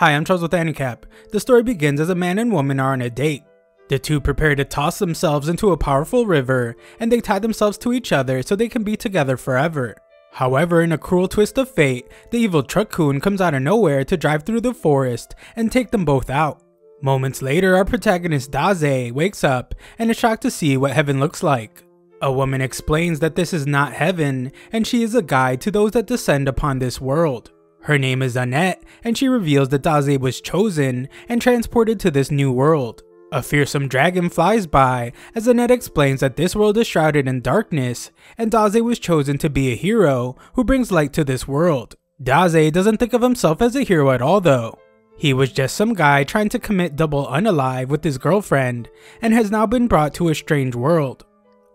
Hi, I'm Charles with AniCap. The story begins as a man and woman are on a date. The two prepare to toss themselves into a powerful river, and they tie themselves to each other so they can be together forever. However, in a cruel twist of fate, the evil truck-coon comes out of nowhere to drive through the forest and take them both out. Moments later, our protagonist Daze wakes up and is shocked to see what heaven looks like. A woman explains that this is not heaven, and she is a guide to those that descend upon this world. Her name is Annette, and she reveals that Daze was chosen and transported to this new world. A fearsome dragon flies by as Annette explains that this world is shrouded in darkness, and Daze was chosen to be a hero who brings light to this world. Daze doesn't think of himself as a hero at all though. He was just some guy trying to commit double unalive with his girlfriend, and has now been brought to a strange world.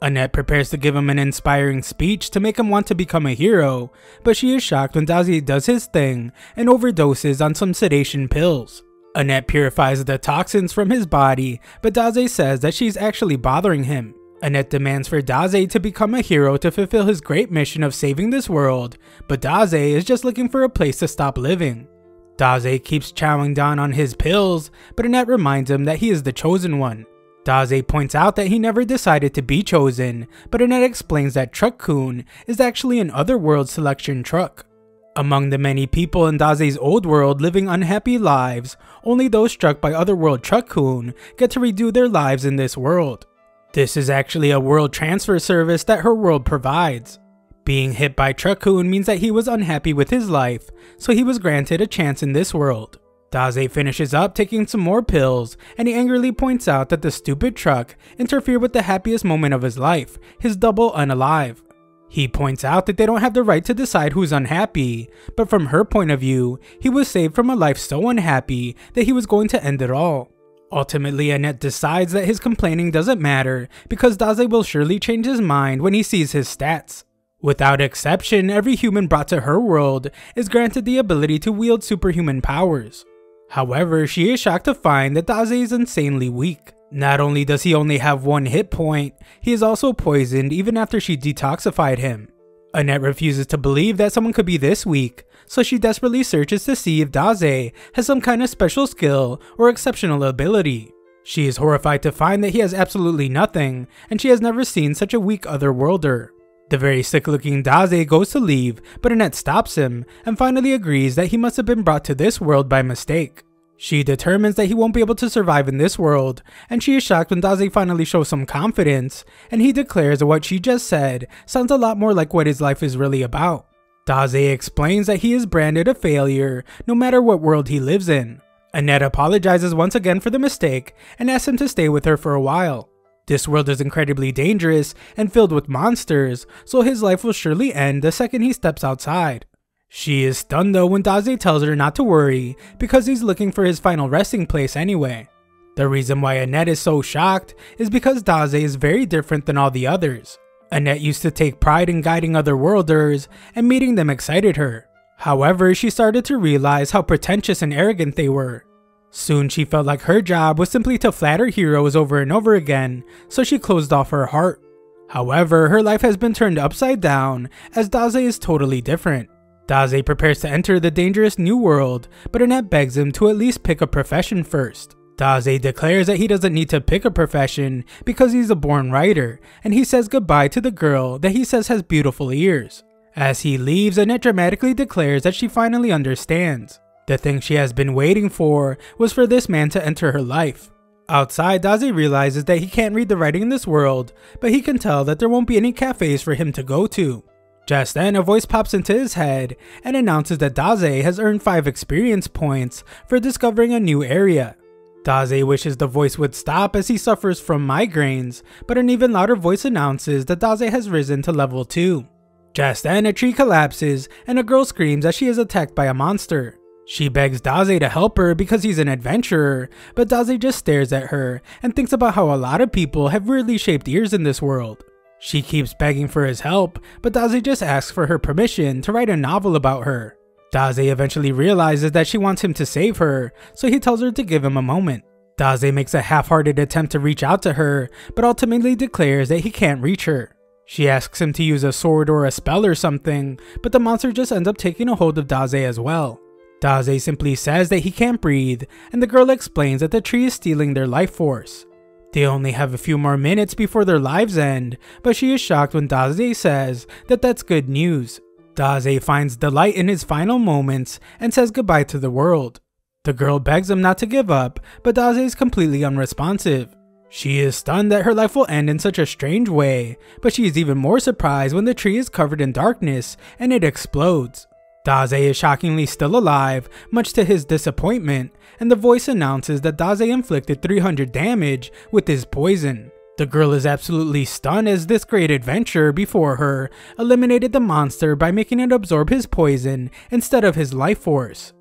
Annette prepares to give him an inspiring speech to make him want to become a hero, but she is shocked when Daze does his thing and overdoses on some sedation pills. Annette purifies the toxins from his body, but Daze says that she's actually bothering him. Annette demands for Daze to become a hero to fulfill his great mission of saving this world, but Daze is just looking for a place to stop living. Daze keeps chowing down on his pills, but Annette reminds him that he is the chosen one. Daze points out that he never decided to be chosen, but Annette explains that Truck-coon is actually an otherworld selection truck. Among the many people in Daze's old world living unhappy lives, only those struck by otherworld Truck-coon get to redo their lives in this world. This is actually a world transfer service that her world provides. Being hit by Truck-coon means that he was unhappy with his life, so he was granted a chance in this world. Daze finishes up taking some more pills, and he angrily points out that the stupid truck interfered with the happiest moment of his life, his double unalive. He points out that they don't have the right to decide who's unhappy, but from her point of view, he was saved from a life so unhappy that he was going to end it all. Ultimately, Annette decides that his complaining doesn't matter because Daze will surely change his mind when he sees his stats. Without exception, every human brought to her world is granted the ability to wield superhuman powers. However, she is shocked to find that Daze is insanely weak. Not only does he only have one hit point, he is also poisoned even after she detoxified him. Annette refuses to believe that someone could be this weak, so she desperately searches to see if Daze has some kind of special skill or exceptional ability. She is horrified to find that he has absolutely nothing, and she has never seen such a weak otherworlder. The very sick-looking Daze goes to leave, but Annette stops him and finally agrees that he must have been brought to this world by mistake. She determines that he won't be able to survive in this world, and she is shocked when Daze finally shows some confidence, and he declares that what she just said sounds a lot more like what his life is really about. Daze explains that he is branded a failure no matter what world he lives in. Annette apologizes once again for the mistake and asks him to stay with her for a while. This world is incredibly dangerous and filled with monsters, so his life will surely end the second he steps outside. She is stunned though when Daze tells her not to worry because he's looking for his final resting place anyway. The reason why Annette is so shocked is because Daze is very different than all the others. Annette used to take pride in guiding otherworlders, and meeting them excited her. However, she started to realize how pretentious and arrogant they were. Soon she felt like her job was simply to flatter heroes over and over again, so she closed off her heart. However, her life has been turned upside down as Daze is totally different. Daze prepares to enter the dangerous new world, but Annette begs him to at least pick a profession first. Daze declares that he doesn't need to pick a profession because he's a born writer, and he says goodbye to the girl that he says has beautiful ears. As he leaves, Annette dramatically declares that she finally understands. The thing she has been waiting for was for this man to enter her life. Outside, Daze realizes that he can't read the writing in this world, but he can tell that there won't be any cafes for him to go to. Just then, a voice pops into his head and announces that Daze has earned 5 experience points for discovering a new area. Daze wishes the voice would stop as he suffers from migraines, but an even louder voice announces that Daze has risen to level 2. Just then, a tree collapses and a girl screams as she is attacked by a monster. She begs Daze to help her because he's an adventurer, but Daze just stares at her and thinks about how a lot of people have weirdly shaped ears in this world. She keeps begging for his help, but Daze just asks for her permission to write a novel about her. Daze eventually realizes that she wants him to save her, so he tells her to give him a moment. Daze makes a half-hearted attempt to reach out to her, but ultimately declares that he can't reach her. She asks him to use a sword or a spell or something, but the monster just ends up taking a hold of Daze as well. Daze simply says that he can't breathe, and the girl explains that the tree is stealing their life force. They only have a few more minutes before their lives end, but she is shocked when Daze says that that's good news. Daze finds delight in his final moments and says goodbye to the world. The girl begs him not to give up, but Daze is completely unresponsive. She is stunned that her life will end in such a strange way, but she is even more surprised when the tree is covered in darkness and it explodes. Daze is shockingly still alive, much to his disappointment, and the voice announces that Daze inflicted 300 damage with his poison. The girl is absolutely stunned as this great adventure before her eliminated the monster by making it absorb his poison instead of his life force.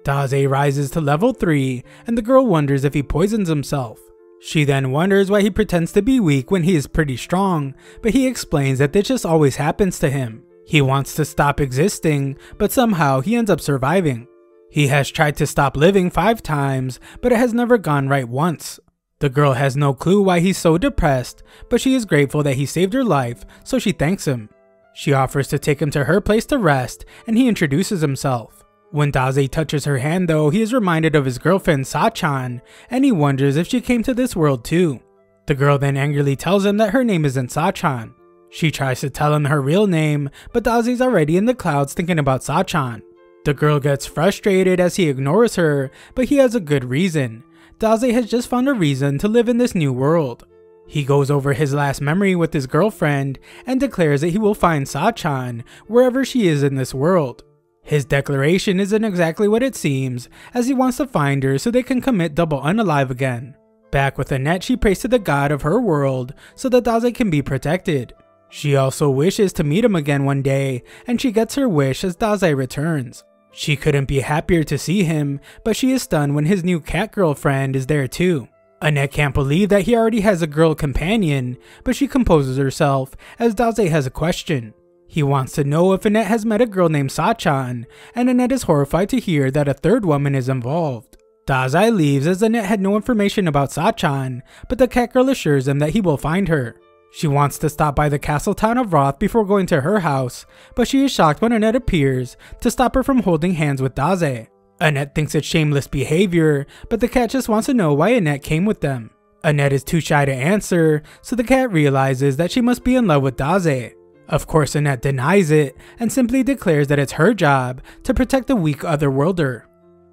Daze rises to level 3, and the girl wonders if he poisons himself. She then wonders why he pretends to be weak when he is pretty strong, but he explains that this just always happens to him. He wants to stop existing, but somehow he ends up surviving. He has tried to stop living 5 times, but it has never gone right once. The girl has no clue why he's so depressed, but she is grateful that he saved her life, so she thanks him. She offers to take him to her place to rest, and he introduces himself. When Daze touches her hand though, he is reminded of his girlfriend Sachan, and he wonders if she came to this world too. The girl then angrily tells him that her name isn't Sachan. She tries to tell him her real name, but Daze's already in the clouds thinking about Sachan. The girl gets frustrated as he ignores her, but he has a good reason. Daze has just found a reason to live in this new world. He goes over his last memory with his girlfriend and declares that he will find Sachan wherever she is in this world. His declaration isn't exactly what it seems, as he wants to find her so they can commit double unalive again. Back with Annette, she prays to the god of her world so that Daze can be protected. She also wishes to meet him again one day, and she gets her wish as Daze returns. She couldn't be happier to see him, but she is stunned when his new cat girlfriend is there too. Annette can't believe that he already has a girl companion, but she composes herself as Daze has a question. He wants to know if Annette has met a girl named Sachan, and Annette is horrified to hear that a third woman is involved. Daze leaves as Annette had no information about Sachan, but the cat girl assures him that he will find her. She wants to stop by the castle town of Roth before going to her house, but she is shocked when Annette appears to stop her from holding hands with Daze. Annette thinks it's shameless behavior, but the cat just wants to know why Annette came with them. Annette is too shy to answer, so the cat realizes that she must be in love with Daze. Of course, Annette denies it and simply declares that it's her job to protect the weak otherworlder.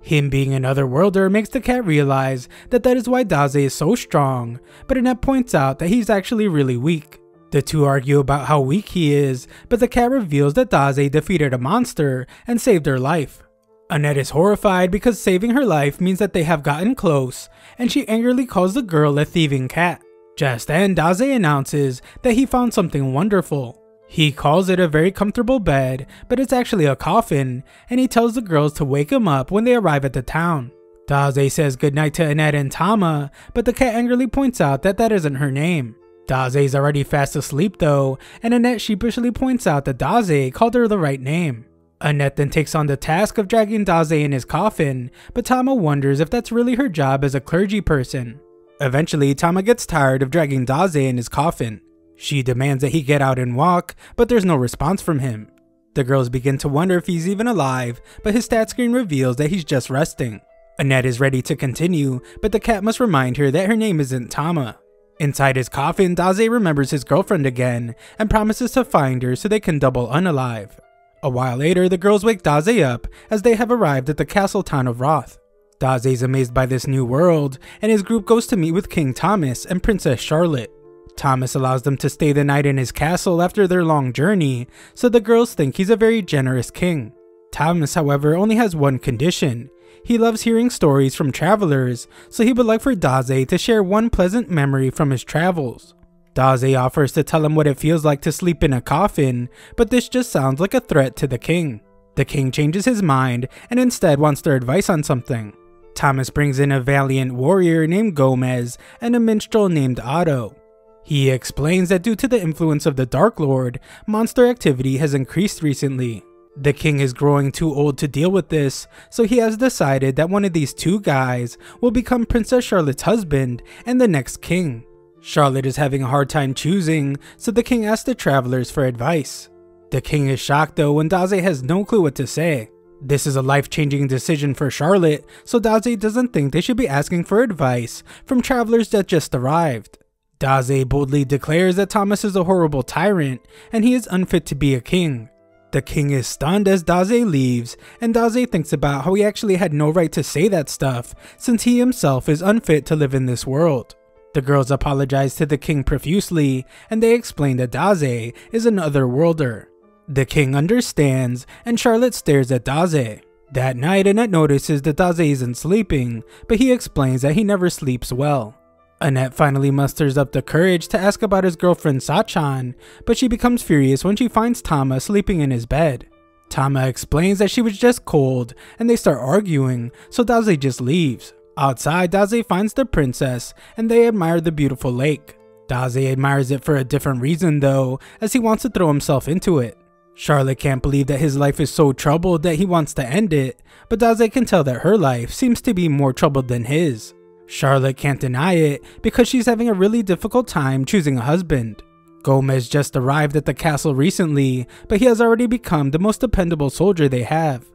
Him being an otherworlder makes the cat realize that is why Daze is so strong, but Annette points out that he's actually really weak. The two argue about how weak he is, but the cat reveals that Daze defeated a monster and saved her life. Annette is horrified because saving her life means that they have gotten close, and she angrily calls the girl a thieving cat. Just then, Daze announces that he found something wonderful. He calls it a very comfortable bed, but it's actually a coffin, and he tells the girls to wake him up when they arrive at the town. Daze says goodnight to Annette and Tama, but the cat angrily points out that isn't her name. Daze's already fast asleep though, and Annette sheepishly points out that Daze called her the right name. Annette then takes on the task of dragging Daze in his coffin, but Tama wonders if that's really her job as a clergy person. Eventually, Tama gets tired of dragging Daze in his coffin. She demands that he get out and walk, but there's no response from him. The girls begin to wonder if he's even alive, but his stat screen reveals that he's just resting. Annette is ready to continue, but the cat must remind her that her name isn't Tama. Inside his coffin, Daze remembers his girlfriend again, and promises to find her so they can double unalive. A while later, the girls wake Daze up as they have arrived at the castle town of Roth. Daze is amazed by this new world, and his group goes to meet with King Thomas and Princess Charlotte. Thomas allows them to stay the night in his castle after their long journey, so the girls think he's a very generous king. Thomas, however, only has one condition. He loves hearing stories from travelers, so he would like for Daze to share one pleasant memory from his travels. Daze offers to tell him what it feels like to sleep in a coffin, but this just sounds like a threat to the king. The king changes his mind and instead wants their advice on something. Thomas brings in a valiant warrior named Gomez and a minstrel named Otto. He explains that due to the influence of the Dark Lord, monster activity has increased recently. The king is growing too old to deal with this, so he has decided that one of these two guys will become Princess Charlotte's husband and the next king. Charlotte is having a hard time choosing, so the king asks the travelers for advice. The king is shocked though when Daze has no clue what to say. This is a life-changing decision for Charlotte, so Daze doesn't think they should be asking for advice from travelers that just arrived. Daze boldly declares that Thomas is a horrible tyrant and he is unfit to be a king. The king is stunned as Daze leaves, and Daze thinks about how he actually had no right to say that stuff since he himself is unfit to live in this world. The girls apologize to the king profusely, and they explain that Daze is an otherworlder. The king understands, and Charlotte stares at Daze. That night, Annette notices that Daze isn't sleeping, but he explains that he never sleeps well. Annette finally musters up the courage to ask about his girlfriend Sachan, but she becomes furious when she finds Tama sleeping in his bed. Tama explains that she was just cold, and they start arguing, so Daze just leaves. Outside, Daze finds the princess, and they admire the beautiful lake. Daze admires it for a different reason though, as he wants to throw himself into it. Charlotte can't believe that his life is so troubled that he wants to end it, but Daze can tell that her life seems to be more troubled than his. Charlotte can't deny it because she's having a really difficult time choosing a husband. Gomez just arrived at the castle recently, but he has already become the most dependable soldier they have.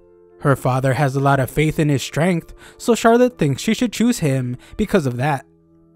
Her father has a lot of faith in his strength, so Charlotte thinks she should choose him because of that.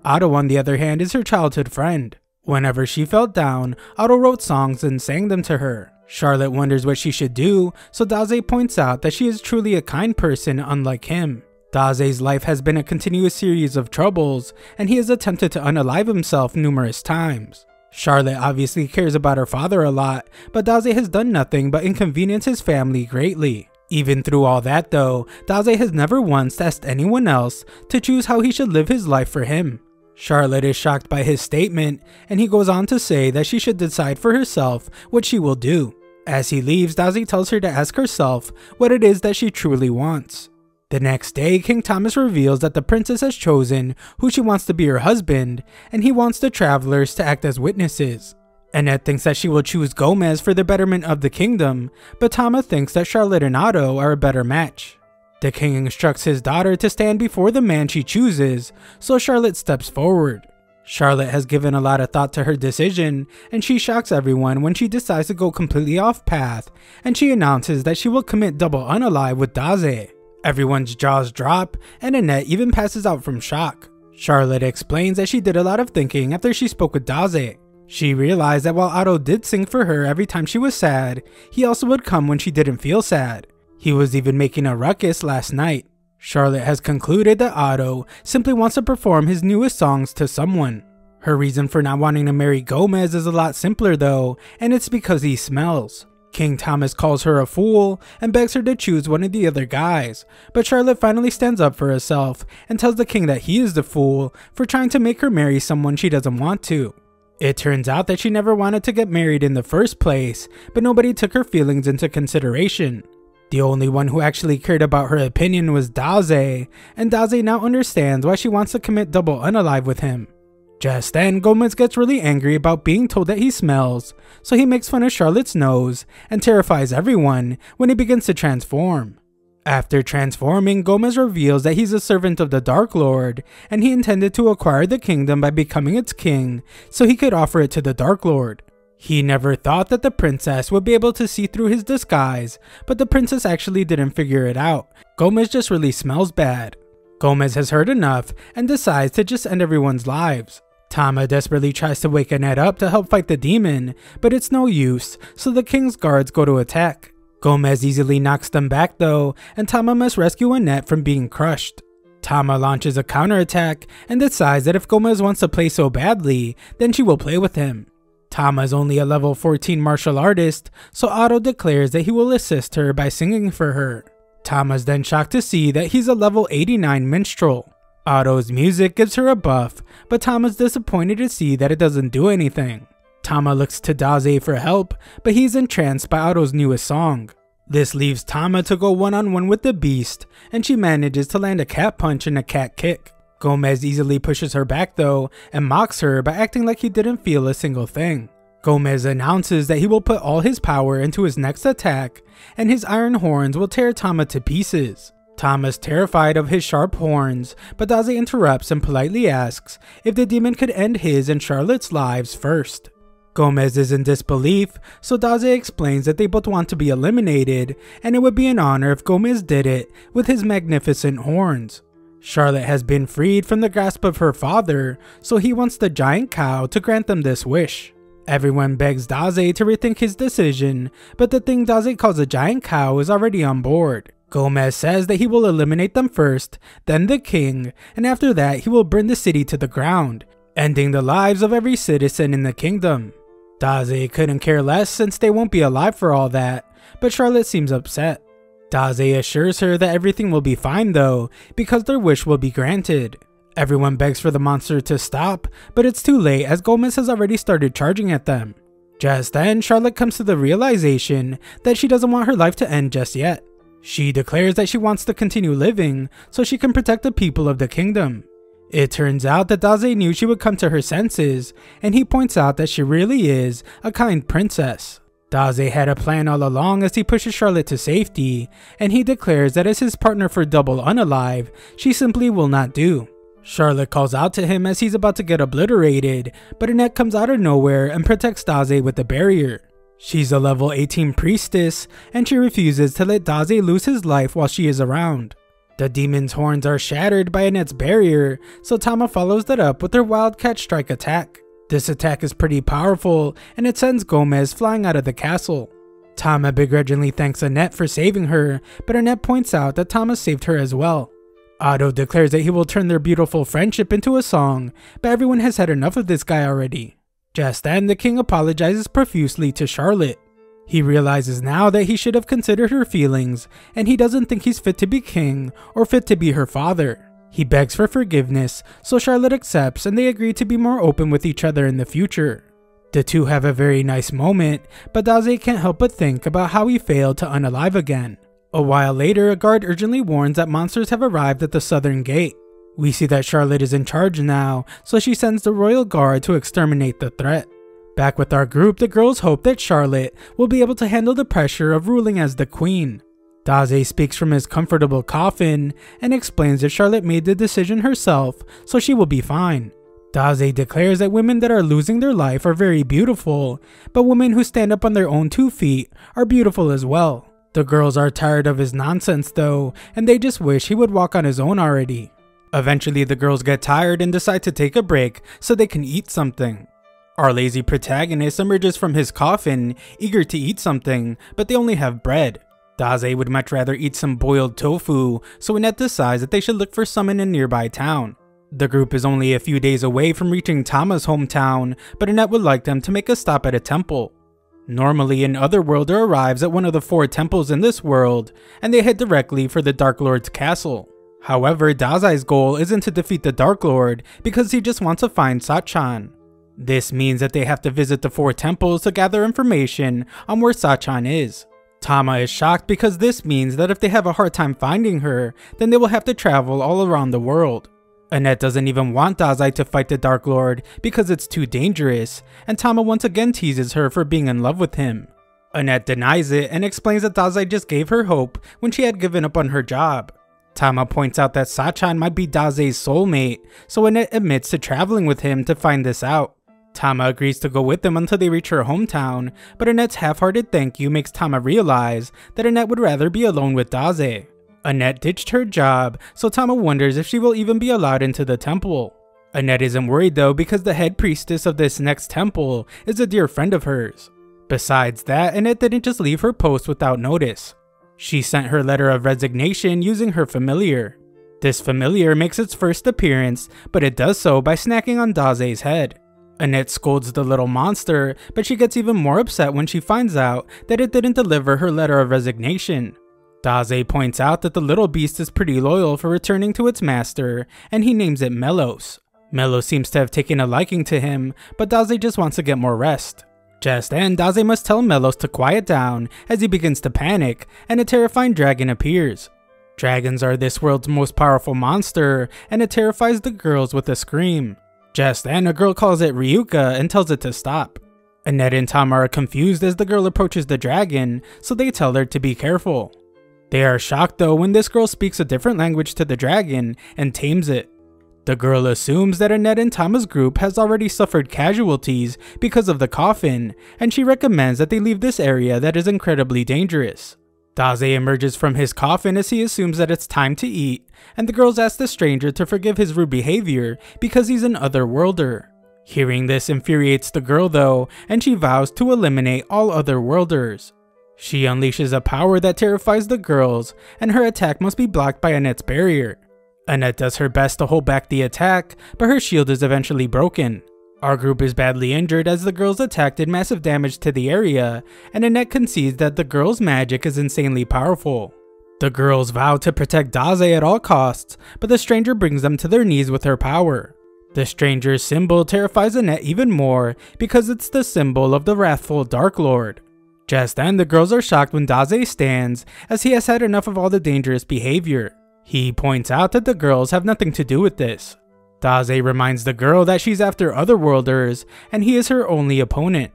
Otto, on the other hand, is her childhood friend. Whenever she felt down, Otto wrote songs and sang them to her. Charlotte wonders what she should do, so Daze points out that she is truly a kind person unlike him. Daze's life has been a continuous series of troubles, and he has attempted to unalive himself numerous times. Charlotte obviously cares about her father a lot, but Daze has done nothing but inconvenience his family greatly. Even through all that though, Daze has never once asked anyone else to choose how he should live his life for him. Charlotte is shocked by his statement, and he goes on to say that she should decide for herself what she will do. As he leaves, Daze tells her to ask herself what it is that she truly wants. The next day, King Thomas reveals that the princess has chosen who she wants to be her husband, and he wants the travelers to act as witnesses. Annette thinks that she will choose Gomez for the betterment of the kingdom, but Tama thinks that Charlotte and Otto are a better match. The king instructs his daughter to stand before the man she chooses, so Charlotte steps forward. Charlotte has given a lot of thought to her decision, and she shocks everyone when she decides to go completely off path, and she announces that she will commit double unalive with Daze. Everyone's jaws drop, and Annette even passes out from shock. Charlotte explains that she did a lot of thinking after she spoke with Daze. She realized that while Otto did sing for her every time she was sad, he also would come when she didn't feel sad. He was even making a ruckus last night. Charlotte has concluded that Otto simply wants to perform his newest songs to someone. Her reason for not wanting to marry Gomez is a lot simpler though, and it's because he smells. King Thomas calls her a fool and begs her to choose one of the other guys, but Charlotte finally stands up for herself and tells the king that he is the fool for trying to make her marry someone she doesn't want to. It turns out that she never wanted to get married in the first place, but nobody took her feelings into consideration. The only one who actually cared about her opinion was Daze, and Daze now understands why she wants to commit double unalive with him. Just then, Gomez gets really angry about being told that he smells, so he makes fun of Charlotte's nose and terrifies everyone when he begins to transform. After transforming, Gomez reveals that he's a servant of the Dark Lord, and he intended to acquire the kingdom by becoming its king so he could offer it to the Dark Lord. He never thought that the princess would be able to see through his disguise, but the princess actually didn't figure it out. Gomez just really smells bad. Gomez has heard enough and decides to just end everyone's lives. Tama desperately tries to wake Annette up to help fight the demon, but it's no use, so the king's guards go to attack. Gomez easily knocks them back though, and Tama must rescue Annette from being crushed. Tama launches a counterattack and decides that if Gomez wants to play so badly, then she will play with him. Tama is only a level 14 martial artist, so Otto declares that he will assist her by singing for her. Tama's then shocked to see that he's a level 89 minstrel. Otto's music gives her a buff, but Tama's disappointed to see that it doesn't do anything. Tama looks to Daze for help, but he's entranced by Otto's newest song. This leaves Tama to go one-on-one with the beast, and she manages to land a cat punch and a cat kick. Gomez easily pushes her back though, and mocks her by acting like he didn't feel a single thing. Gomez announces that he will put all his power into his next attack, and his iron horns will tear Tama to pieces. Tama's terrified of his sharp horns, but Daze interrupts and politely asks if the demon could end his and Charlotte's lives first. Gomez is in disbelief, so Daze explains that they both want to be eliminated, and it would be an honor if Gomez did it with his magnificent horns. Charlotte has been freed from the grasp of her father, so he wants the giant cow to grant them this wish. Everyone begs Daze to rethink his decision, but the thing Daze calls a giant cow is already on board. Gomez says that he will eliminate them first, then the king, and after that he will burn the city to the ground, ending the lives of every citizen in the kingdom. Daze couldn't care less since they won't be alive for all that, but Charlotte seems upset. Daze assures her that everything will be fine though, because their wish will be granted. Everyone begs for the monster to stop, but it's too late as Gomez has already started charging at them. Just then, Charlotte comes to the realization that she doesn't want her life to end just yet. She declares that she wants to continue living so she can protect the people of the kingdom. It turns out that Daze knew she would come to her senses, and he points out that she really is a kind princess. Daze had a plan all along as he pushes Charlotte to safety, and he declares that as his partner for Double Unalive, she simply will not do. Charlotte calls out to him as he's about to get obliterated, but Annette comes out of nowhere and protects Daze with the barrier. She's a level 18 priestess, and she refuses to let Daze lose his life while she is around. The demon's horns are shattered by Annette's barrier, so Tama follows that up with her Wildcat Strike attack. This attack is pretty powerful, and it sends Gomez flying out of the castle. Tama begrudgingly thanks Annette for saving her, but Annette points out that Tama saved her as well. Otto declares that he will turn their beautiful friendship into a song, but everyone has had enough of this guy already. Just then, the king apologizes profusely to Charlotte. He realizes now that he should have considered her feelings, and he doesn't think he's fit to be king or fit to be her father. He begs for forgiveness, so Charlotte accepts and they agree to be more open with each other in the future. The two have a very nice moment, but Daze can't help but think about how he failed to unalive again. A while later, a guard urgently warns that monsters have arrived at the southern gate. We see that Charlotte is in charge now, so she sends the royal guard to exterminate the threat. Back with our group, the girls hope that Charlotte will be able to handle the pressure of ruling as the queen. Daze speaks from his comfortable coffin and explains that Charlotte made the decision herself, so she will be fine. Daze declares that women that are losing their life are very beautiful, but women who stand up on their own 2 feet are beautiful as well. The girls are tired of his nonsense though, and they just wish he would walk on his own already. Eventually the girls get tired and decide to take a break so they can eat something. Our lazy protagonist emerges from his coffin, eager to eat something, but they only have bread. Daze would much rather eat some boiled tofu, so Annette decides that they should look for some in a nearby town. The group is only a few days away from reaching Tama's hometown, but Annette would like them to make a stop at a temple. Normally, an Otherworlder arrives at one of the 4 temples in this world, and they head directly for the Dark Lord's castle. However, Daze's goal isn't to defeat the Dark Lord, because he just wants to find Sachan. This means that they have to visit the 4 temples to gather information on where Sachan is. Tama is shocked because this means that if they have a hard time finding her, then they will have to travel all around the world. Annette doesn't even want Daze to fight the Dark Lord because it's too dangerous, and Tama once again teases her for being in love with him. Annette denies it and explains that Daze just gave her hope when she had given up on her job. Tama points out that Sachan might be Daze's soulmate, so Annette admits to traveling with him to find this out. Tama agrees to go with them until they reach her hometown, but Annette's half-hearted thank you makes Tama realize that Annette would rather be alone with Daze. Annette ditched her job, so Tama wonders if she will even be allowed into the temple. Annette isn't worried though because the head priestess of this next temple is a dear friend of hers. Besides that, Annette didn't just leave her post without notice. She sent her letter of resignation using her familiar. This familiar makes its first appearance, but it does so by snacking on Daze's head. Annette scolds the little monster, but she gets even more upset when she finds out that it didn't deliver her letter of resignation. Daze points out that the little beast is pretty loyal for returning to its master, and he names it Melos. Melos seems to have taken a liking to him, but Daze just wants to get more rest. Just then, Daze must tell Melos to quiet down as he begins to panic, and a terrifying dragon appears. Dragons are this world's most powerful monster, and it terrifies the girls with a scream. Just then, a girl calls it Ryuka and tells it to stop. Annette and Tama are confused as the girl approaches the dragon, so they tell her to be careful. They are shocked though when this girl speaks a different language to the dragon and tames it. The girl assumes that Annette and Tama's group has already suffered casualties because of the coffin, and she recommends that they leave this area that is incredibly dangerous. Daze emerges from his coffin as he assumes that it's time to eat, and the girls ask the stranger to forgive his rude behavior because he's an otherworlder. Hearing this infuriates the girl though, and she vows to eliminate all otherworlders. She unleashes a power that terrifies the girls, and her attack must be blocked by Annette's barrier. Annette does her best to hold back the attack, but her shield is eventually broken. Our group is badly injured as the girls' attack did massive damage to the area, and Annette concedes that the girls' magic is insanely powerful. The girls vow to protect Daze at all costs, but the stranger brings them to their knees with her power. The stranger's symbol terrifies Annette even more because it's the symbol of the wrathful Dark Lord. Just then, the girls are shocked when Daze stands, as he has had enough of all the dangerous behavior. He points out that the girls have nothing to do with this. Daze reminds the girl that she's after otherworlders, and he is her only opponent.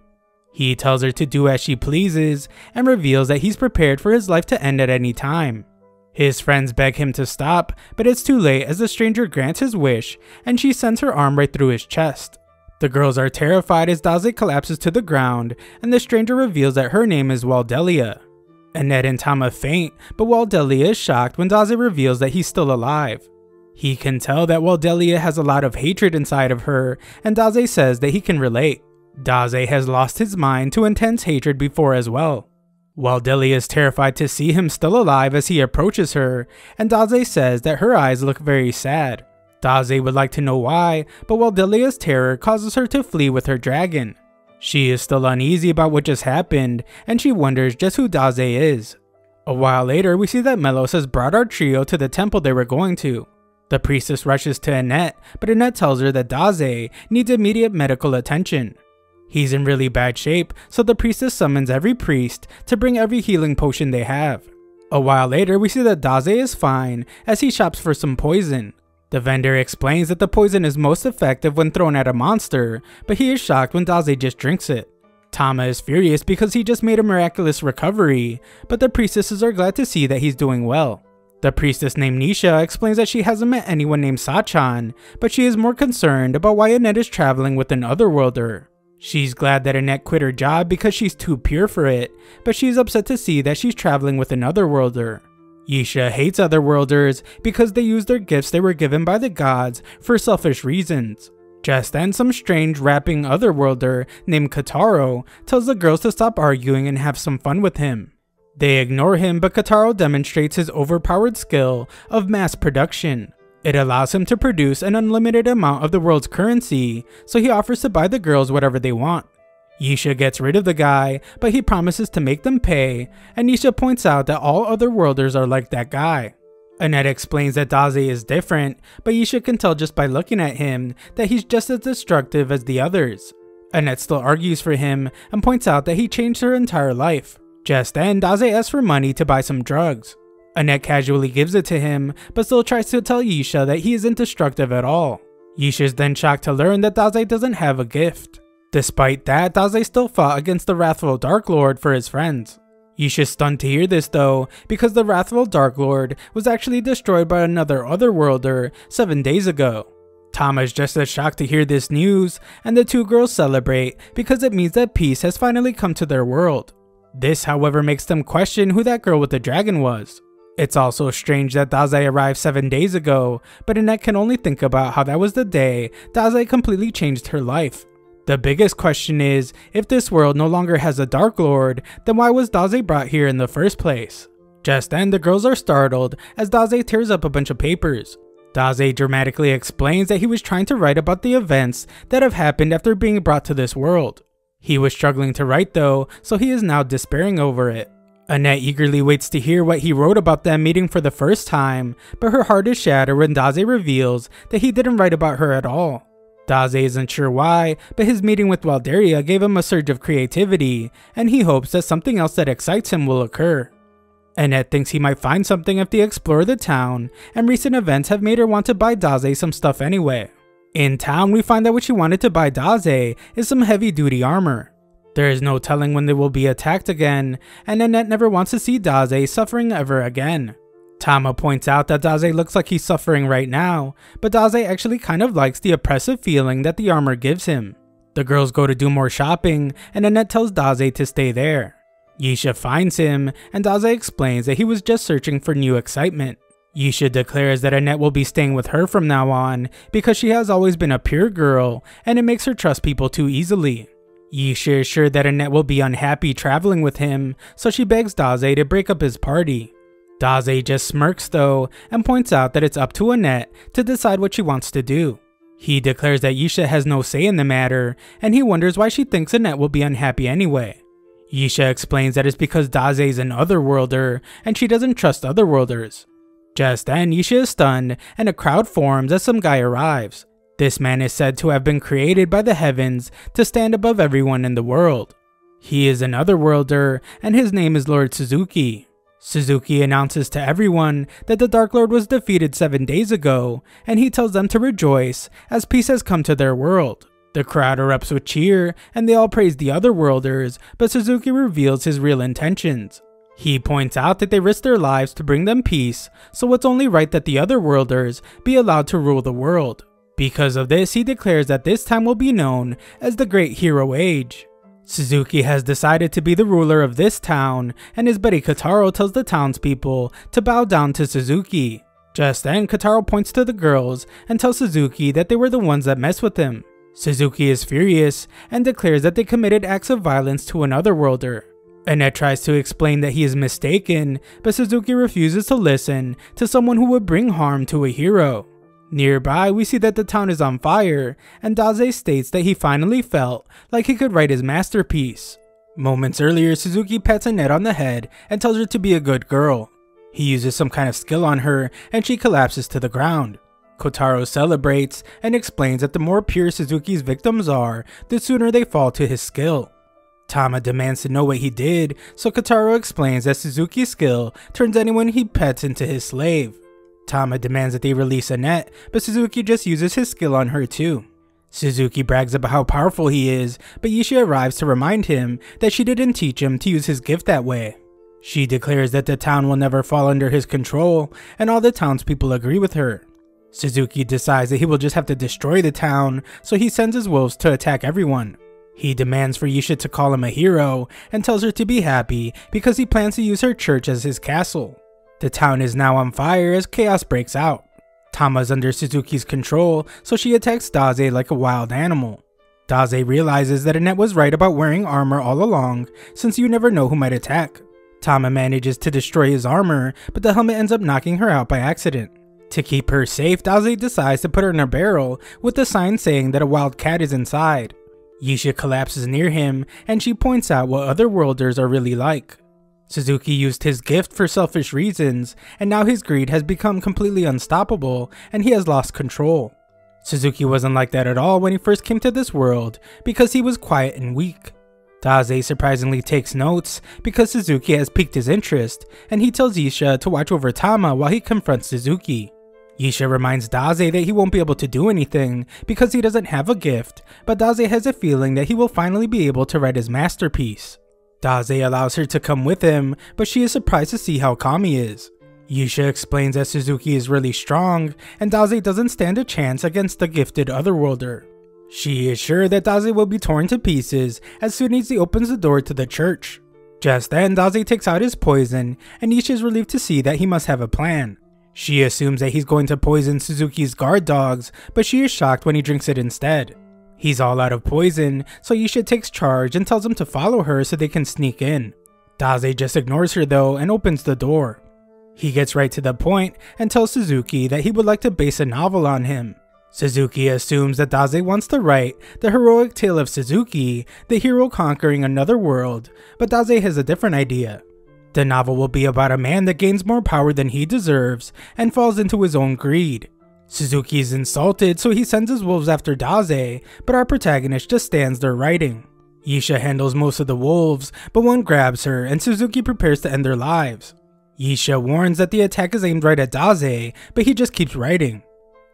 He tells her to do as she pleases, and reveals that he's prepared for his life to end at any time. His friends beg him to stop, but it's too late as the stranger grants his wish, and she sends her arm right through his chest. The girls are terrified as Daze collapses to the ground, and the stranger reveals that her name is Waldelia. Annette and Tama faint, but Waldelia is shocked when Daze reveals that he's still alive. He can tell that Waldelia has a lot of hatred inside of her, and Daze says that he can relate. Daze has lost his mind to intense hatred before as well. Waldelia is terrified to see him still alive as he approaches her, and Daze says that her eyes look very sad. Daze would like to know why, but Waldelia's terror causes her to flee with her dragon. She is still uneasy about what just happened, and she wonders just who Daze is. A while later, we see that Melos has brought our trio to the temple they were going to. The priestess rushes to Annette, but Annette tells her that Daze needs immediate medical attention. He's in really bad shape, so the priestess summons every priest to bring every healing potion they have. A while later, we see that Daze is fine as he shops for some poison. The vendor explains that the poison is most effective when thrown at a monster, but he is shocked when Daze just drinks it. Tama is furious because he just made a miraculous recovery, but the priestesses are glad to see that he's doing well. The priestess named Nisha explains that she hasn't met anyone named Sachan, but she is more concerned about why Annette is traveling with an otherworlder. She's glad that Annette quit her job because she's too pure for it, but she's upset to see that she's traveling with an otherworlder. Yisha hates otherworlders because they use their gifts they were given by the gods for selfish reasons. Just then, some strange rapping otherworlder named Kataro tells the girls to stop arguing and have some fun with him. They ignore him, but Kataro demonstrates his overpowered skill of mass production. It allows him to produce an unlimited amount of the world's currency, so he offers to buy the girls whatever they want. Yisha gets rid of the guy, but he promises to make them pay, and Yisha points out that all otherworlders are like that guy. Annette explains that Daze is different, but Yisha can tell just by looking at him that he's just as destructive as the others. Annette still argues for him and points out that he changed her entire life. Just then, Daze asks for money to buy some drugs. Annette casually gives it to him, but still tries to tell Yisha that he isn't destructive at all. Yisha is then shocked to learn that Daze doesn't have a gift. Despite that, Daze still fought against the wrathful Dark Lord for his friends. Yisha's stunned to hear this though, because the wrathful Dark Lord was actually destroyed by another otherworlder 7 days ago. Tama is just as shocked to hear this news, and the two girls celebrate because it means that peace has finally come to their world. This, however, makes them question who that girl with the dragon was. It's also strange that Daze arrived 7 days ago, but Annette can only think about how that was the day Daze completely changed her life. The biggest question is, if this world no longer has a Dark Lord, then why was Daze brought here in the first place? Just then, the girls are startled as Daze tears up a bunch of papers. Daze dramatically explains that he was trying to write about the events that have happened after being brought to this world. He was struggling to write though, so he is now despairing over it. Annette eagerly waits to hear what he wrote about them meeting for the first time, but her heart is shattered when Daze reveals that he didn't write about her at all. Daze isn't sure why, but his meeting with Walderia gave him a surge of creativity, and he hopes that something else that excites him will occur. Annette thinks he might find something if they explore the town, and recent events have made her want to buy Daze some stuff anyway. In town, we find that what she wanted to buy Daze is some heavy-duty armor. There is no telling when they will be attacked again, and Annette never wants to see Daze suffering ever again. Tama points out that Daze looks like he's suffering right now, but Daze actually kind of likes the oppressive feeling that the armor gives him. The girls go to do more shopping, and Annette tells Daze to stay there. Yisha finds him, and Daze explains that he was just searching for new excitement. Yisha declares that Annette will be staying with her from now on because she has always been a pure girl, and it makes her trust people too easily. Yisha is sure that Annette will be unhappy traveling with him, so she begs Daze to break up his party. Daze just smirks though, and points out that it's up to Annette to decide what she wants to do. He declares that Yisha has no say in the matter, and he wonders why she thinks Annette will be unhappy anyway. Yisha explains that it's because Daze is an otherworlder, and she doesn't trust otherworlders. Just then, Yisha is stunned, and a crowd forms as some guy arrives. This man is said to have been created by the heavens to stand above everyone in the world. He is an otherworlder, and his name is Lord Suzuki. Suzuki announces to everyone that the Dark Lord was defeated 7 days ago, and he tells them to rejoice as peace has come to their world. The crowd erupts with cheer, and they all praise the otherworlders, but Suzuki reveals his real intentions. He points out that they risked their lives to bring them peace, so it's only right that the otherworlders be allowed to rule the world. Because of this, he declares that this time will be known as the Great Hero Age. Suzuki has decided to be the ruler of this town, and his buddy Kotaro tells the townspeople to bow down to Suzuki. Just then, Kotaro points to the girls and tells Suzuki that they were the ones that messed with him. Suzuki is furious and declares that they committed acts of violence to an otherworlder. Annette tries to explain that he is mistaken, but Suzuki refuses to listen to someone who would bring harm to a hero. Nearby, we see that the town is on fire, and Daze states that he finally felt like he could write his masterpiece. Moments earlier, Suzuki pats Annette on the head and tells her to be a good girl. He uses some kind of skill on her, and she collapses to the ground. Kotaro celebrates and explains that the more pure Suzuki's victims are, the sooner they fall to his skill. Tama demands to know what he did, so Kotaro explains that Suzuki's skill turns anyone he pets into his slave. Tama demands that they release Annette, but Suzuki just uses his skill on her too. Suzuki brags about how powerful he is, but Yisha arrives to remind him that she didn't teach him to use his gift that way. She declares that the town will never fall under his control, and all the townspeople agree with her. Suzuki decides that he will just have to destroy the town, so he sends his wolves to attack everyone. He demands for Yisha to call him a hero, and tells her to be happy because he plans to use her church as his castle. The town is now on fire as chaos breaks out. Tama is under Suzuki's control, so she attacks Daze like a wild animal. Daze realizes that Annette was right about wearing armor all along, since you never know who might attack. Tama manages to destroy his armor, but the helmet ends up knocking her out by accident. To keep her safe, Daze decides to put her in a barrel with a sign saying that a wild cat is inside. Yisha collapses near him, and she points out what otherworlders are really like. Suzuki used his gift for selfish reasons, and now his greed has become completely unstoppable, and he has lost control. Suzuki wasn't like that at all when he first came to this world, because he was quiet and weak. Daze surprisingly takes notes, because Suzuki has piqued his interest, and he tells Yisha to watch over Tama while he confronts Suzuki. Yisha reminds Daze that he won't be able to do anything, because he doesn't have a gift, but Daze has a feeling that he will finally be able to write his masterpiece. Daze allows her to come with him, but she is surprised to see how calm he is. Yisha explains that Suzuki is really strong, and Daze doesn't stand a chance against the gifted otherworlder. She is sure that Daze will be torn to pieces as soon as he opens the door to the church. Just then, Daze takes out his poison, and Yisha is relieved to see that he must have a plan. She assumes that he's going to poison Suzuki's guard dogs, but she is shocked when he drinks it instead. He's all out of poison, so Yisha takes charge and tells him to follow her so they can sneak in. Daze just ignores her though and opens the door. He gets right to the point and tells Suzuki that he would like to base a novel on him. Suzuki assumes that Daze wants to write the heroic tale of Suzuki, the hero conquering another world, but Daze has a different idea. The novel will be about a man that gains more power than he deserves and falls into his own greed. Suzuki is insulted, so he sends his wolves after Daze, but our protagonist just stands there writing. Yisha handles most of the wolves, but one grabs her and Suzuki prepares to end their lives. Yisha warns that the attack is aimed right at Daze, but he just keeps writing.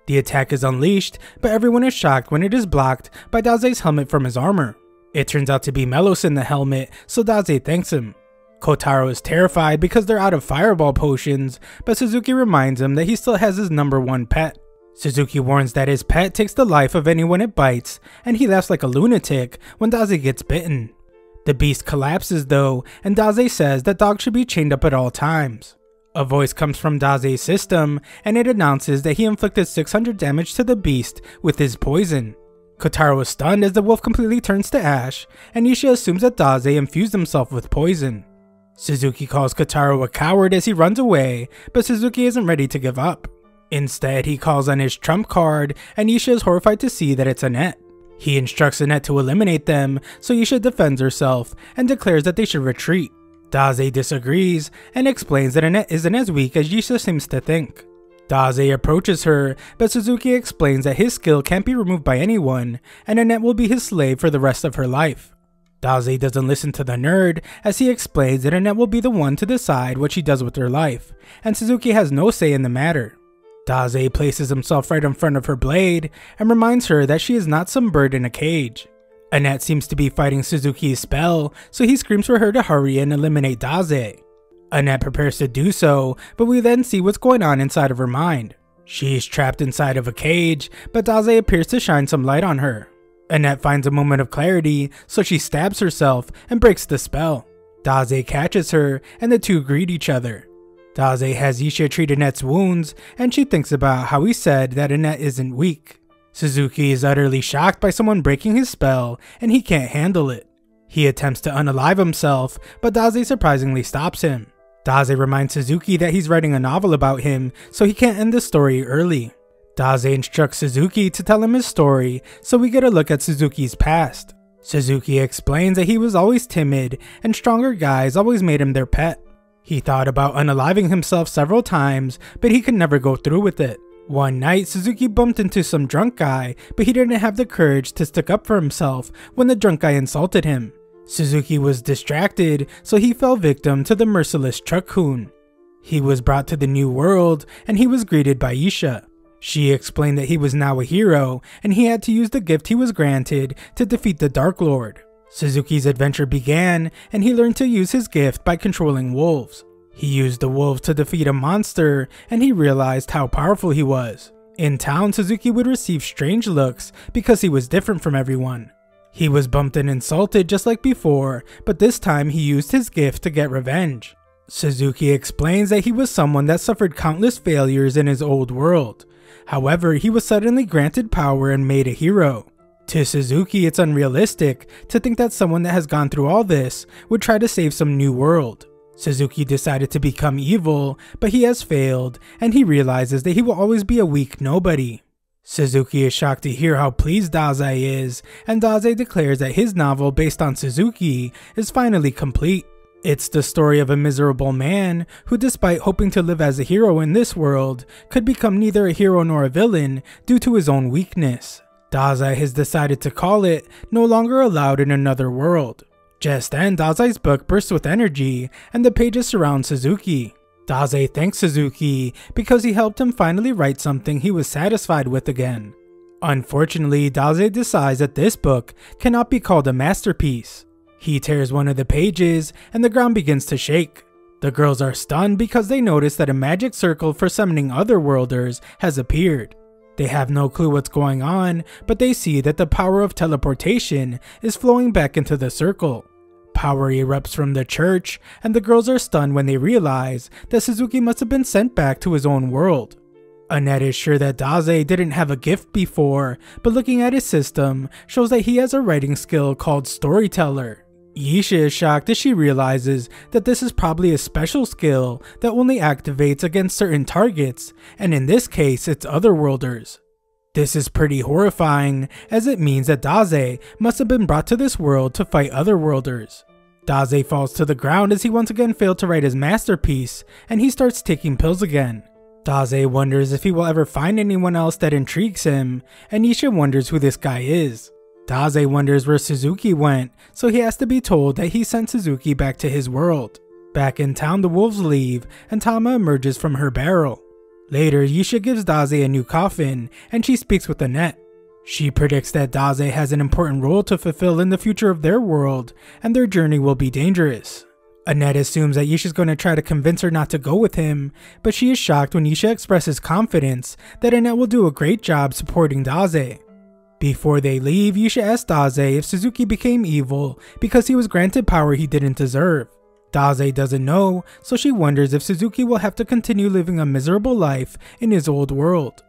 The attack is unleashed, but everyone is shocked when it is blocked by Daze's helmet from his armor. It turns out to be Melos in the helmet, so Daze thanks him. Kotaro is terrified because they're out of fireball potions, but Suzuki reminds him that he still has his #1 pet. Suzuki warns that his pet takes the life of anyone it bites, and he laughs like a lunatic when Daze gets bitten. The beast collapses though, and Daze says that dogs should be chained up at all times. A voice comes from Daze's system, and it announces that he inflicted 600 damage to the beast with his poison. Kotaro is stunned as the wolf completely turns to ash, and Isha assumes that Daze infused himself with poison. Suzuki calls Kotaro a coward as he runs away, but Suzuki isn't ready to give up. Instead, he calls on his trump card, and Isha is horrified to see that it's Annette. He instructs Annette to eliminate them, so Isha defends herself and declares that they should retreat. Daze disagrees and explains that Annette isn't as weak as Isha seems to think. Daze approaches her, but Suzuki explains that his skill can't be removed by anyone, and Annette will be his slave for the rest of her life. Daze doesn't listen to the nerd, as he explains that Annette will be the one to decide what she does with her life, and Suzuki has no say in the matter. Daze places himself right in front of her blade, and reminds her that she is not some bird in a cage. Annette seems to be fighting Suzuki's spell, so he screams for her to hurry and eliminate Daze. Annette prepares to do so, but we then see what's going on inside of her mind. She's trapped inside of a cage, but Daze appears to shine some light on her. Annette finds a moment of clarity, so she stabs herself and breaks the spell. Daze catches her, and the two greet each other. Daze has Isha treat Annette's wounds, and she thinks about how he said that Annette isn't weak. Suzuki is utterly shocked by someone breaking his spell, and he can't handle it. He attempts to unalive himself, but Daze surprisingly stops him. Daze reminds Suzuki that he's writing a novel about him, so he can't end the story early. Daze instructs Suzuki to tell him his story, so we get a look at Suzuki's past. Suzuki explains that he was always timid, and stronger guys always made him their pet. He thought about unaliving himself several times, but he could never go through with it. One night, Suzuki bumped into some drunk guy, but he didn't have the courage to stick up for himself when the drunk guy insulted him. Suzuki was distracted, so he fell victim to the merciless Truck-kun. He was brought to the new world, and he was greeted by Isha. She explained that he was now a hero, and he had to use the gift he was granted to defeat the Dark Lord. Suzuki's adventure began, and he learned to use his gift by controlling wolves. He used the wolves to defeat a monster, and he realized how powerful he was. In town, Suzuki would receive strange looks because he was different from everyone. He was bumped and insulted just like before, but this time he used his gift to get revenge. Suzuki explains that he was someone that suffered countless failures in his old world. However, he was suddenly granted power and made a hero. To Suzuki, it's unrealistic to think that someone that has gone through all this would try to save some new world. Suzuki decided to become evil, but he has failed, and he realizes that he will always be a weak nobody. Suzuki is shocked to hear how pleased Daze is, and Daze declares that his novel based on Suzuki is finally complete. It's the story of a miserable man who, despite hoping to live as a hero in this world, could become neither a hero nor a villain due to his own weakness. Daze has decided to call it No Longer Allowed in Another World. Just then, Daze's book bursts with energy, and the pages surround Suzuki. Daze thanks Suzuki because he helped him finally write something he was satisfied with again. Unfortunately, Daze decides that this book cannot be called a masterpiece. He tears one of the pages, and the ground begins to shake. The girls are stunned because they notice that a magic circle for summoning otherworlders has appeared. They have no clue what's going on, but they see that the power of teleportation is flowing back into the circle. Power erupts from the church, and the girls are stunned when they realize that Suzuki must have been sent back to his own world. Annette is sure that Daze didn't have a gift before, but looking at his system shows that he has a writing skill called Storyteller. Isha is shocked as she realizes that this is probably a special skill that only activates against certain targets, and in this case it's otherworlders. This is pretty horrifying, as it means that Daze must have been brought to this world to fight otherworlders. Daze falls to the ground as he once again failed to write his masterpiece, and he starts taking pills again. Daze wonders if he will ever find anyone else that intrigues him, and Isha wonders who this guy is. Daze wonders where Suzuki went, so he has to be told that he sent Suzuki back to his world. Back in town, the wolves leave, and Tama emerges from her barrel. Later, Isha gives Daze a new coffin, and she speaks with Annette. She predicts that Daze has an important role to fulfill in the future of their world, and their journey will be dangerous. Annette assumes that Yisha's going to try to convince her not to go with him, but she is shocked when Yisha expresses confidence that Annette will do a great job supporting Daze. Before they leave, Yisha asks Daze if Suzuki became evil because he was granted power he didn't deserve. Daze doesn't know, so she wonders if Suzuki will have to continue living a miserable life in his old world.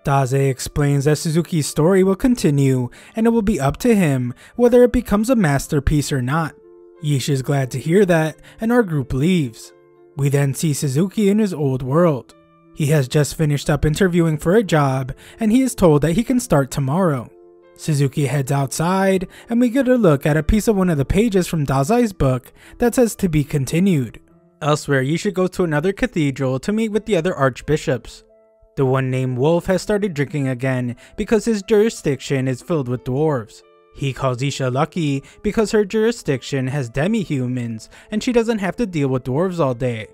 Daze explains that Suzuki's story will continue and it will be up to him whether it becomes a masterpiece or not. Yisha is glad to hear that, and our group leaves. We then see Suzuki in his old world. He has just finished up interviewing for a job, and he is told that he can start tomorrow. Suzuki heads outside, and we get a look at a piece of one of the pages from Dase's book that says to be continued. Elsewhere, Yisha goes to another cathedral to meet with the other archbishops. The one named Wolf has started drinking again because his jurisdiction is filled with dwarves. He calls Yisha lucky because her jurisdiction has demi-humans and she doesn't have to deal with dwarves all day.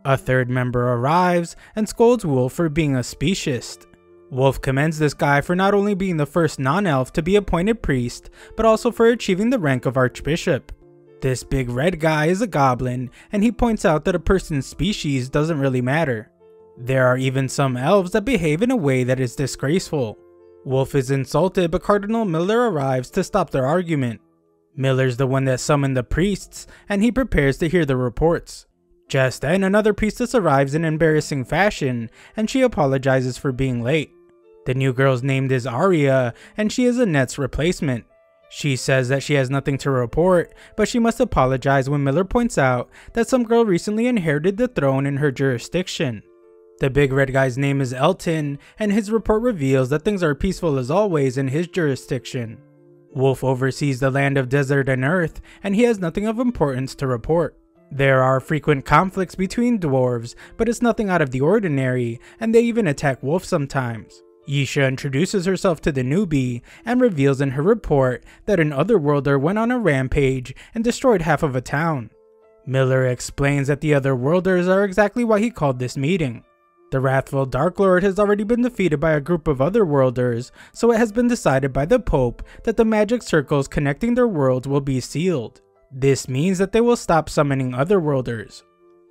A third member arrives and scolds Wolf for being a speciesist. Wolf commends this guy for not only being the first non-elf to be appointed priest, but also for achieving the rank of archbishop. This big red guy is a goblin, and he points out that a person's species doesn't really matter. There are even some elves that behave in a way that is disgraceful. Wolf is insulted, but Cardinal Miller arrives to stop their argument. Miller's the one that summoned the priests, and he prepares to hear the reports. Just then, another priestess arrives in embarrassing fashion, and she apologizes for being late. The new girl's name is Arya, and she is Annette's replacement. She says that she has nothing to report, but she must apologize when Miller points out that some girl recently inherited the throne in her jurisdiction. The big red guy's name is Elton, and his report reveals that things are peaceful as always in his jurisdiction. Wolf oversees the land of desert and earth, and he has nothing of importance to report. There are frequent conflicts between dwarves, but it's nothing out of the ordinary, and they even attack Wolf sometimes. Yisha introduces herself to the newbie, and reveals in her report that an Otherworlder went on a rampage and destroyed half of a town. Miller explains that the Otherworlders are exactly why he called this meeting. The wrathful Dark Lord has already been defeated by a group of Otherworlders, so it has been decided by the Pope that the magic circles connecting their worlds will be sealed. This means that they will stop summoning Otherworlders.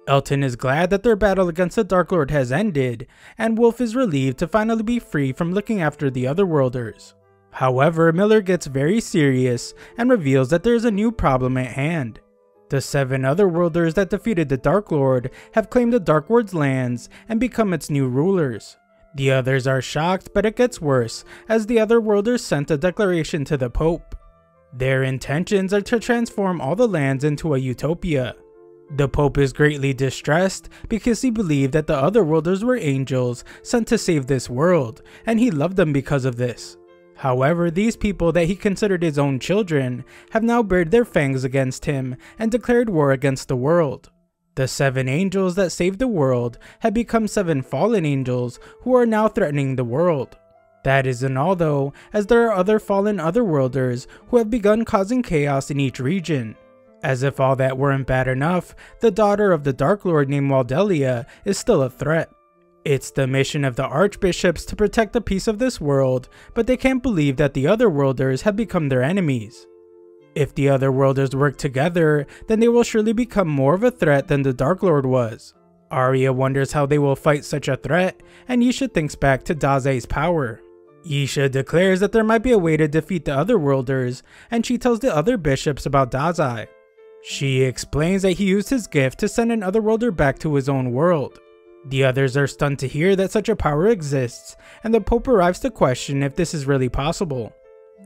Elton is glad that their battle against the Dark Lord has ended, and Wolf is relieved to finally be free from looking after the Otherworlders. However, Miller gets very serious and reveals that there is a new problem at hand. The 7 Otherworlders that defeated the Dark Lord have claimed the Dark World's lands and become its new rulers. The others are shocked, but it gets worse as the Otherworlders sent a declaration to the Pope. Their intentions are to transform all the lands into a utopia. The Pope is greatly distressed because he believed that the Otherworlders were angels sent to save this world, and he loved them because of this. However, these people that he considered his own children have now bared their fangs against him and declared war against the world. The 7 angels that saved the world have become 7 fallen angels who are now threatening the world. That isn't all though, as there are other fallen Otherworlders who have begun causing chaos in each region. As if all that weren't bad enough, the daughter of the Dark Lord named Waldelia is still a threat. It's the mission of the archbishops to protect the peace of this world, but they can't believe that the Otherworlders have become their enemies. If the Otherworlders work together, then they will surely become more of a threat than the Dark Lord was. Arya wonders how they will fight such a threat, and Yisha thinks back to Dase's power. Yisha declares that there might be a way to defeat the Otherworlders, and she tells the other bishops about Daze. She explains that he used his gift to send an Otherworlder back to his own world. The others are stunned to hear that such a power exists, and the Pope arrives to question if this is really possible.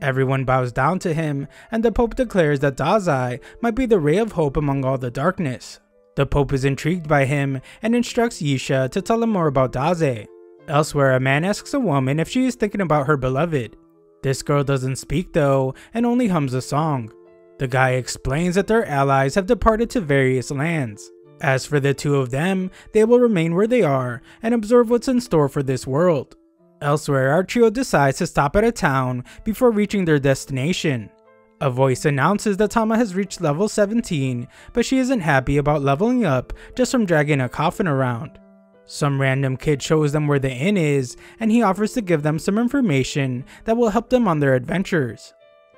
Everyone bows down to him, and the Pope declares that Daze might be the ray of hope among all the darkness. The Pope is intrigued by him and instructs Yisha to tell him more about Daze. Elsewhere, a man asks a woman if she is thinking about her beloved. This girl doesn't speak though, and only hums a song. The guy explains that their allies have departed to various lands. As for the 2 of them, they will remain where they are and observe what's in store for this world. Elsewhere, our trio decides to stop at a town before reaching their destination. A voice announces that Tama has reached level 17, but she isn't happy about leveling up just from dragging a coffin around. Some random kid shows them where the inn is, and he offers to give them some information that will help them on their adventures.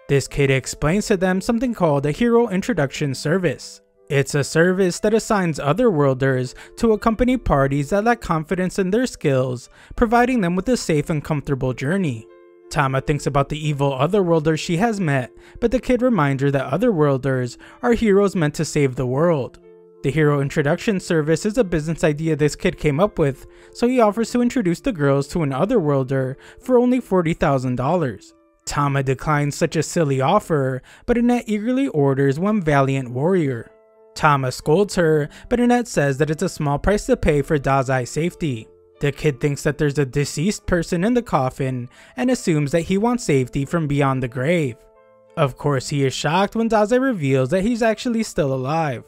This kid explains to them something called a hero introduction service. It's a service that assigns otherworlders to accompany parties that lack confidence in their skills, providing them with a safe and comfortable journey. Tama thinks about the evil otherworlders she has met, but the kid reminds her that otherworlders are heroes meant to save the world. The hero introduction service is a business idea this kid came up with, so he offers to introduce the girls to an otherworlder for only $40,000. Tama declines such a silly offer, but Annette eagerly orders one valiant warrior. Tama scolds her, but Annette says that it's a small price to pay for Dazai's safety. The kid thinks that there's a deceased person in the coffin and assumes that he wants safety from beyond the grave. Of course, he is shocked when Dazai reveals that he's actually still alive.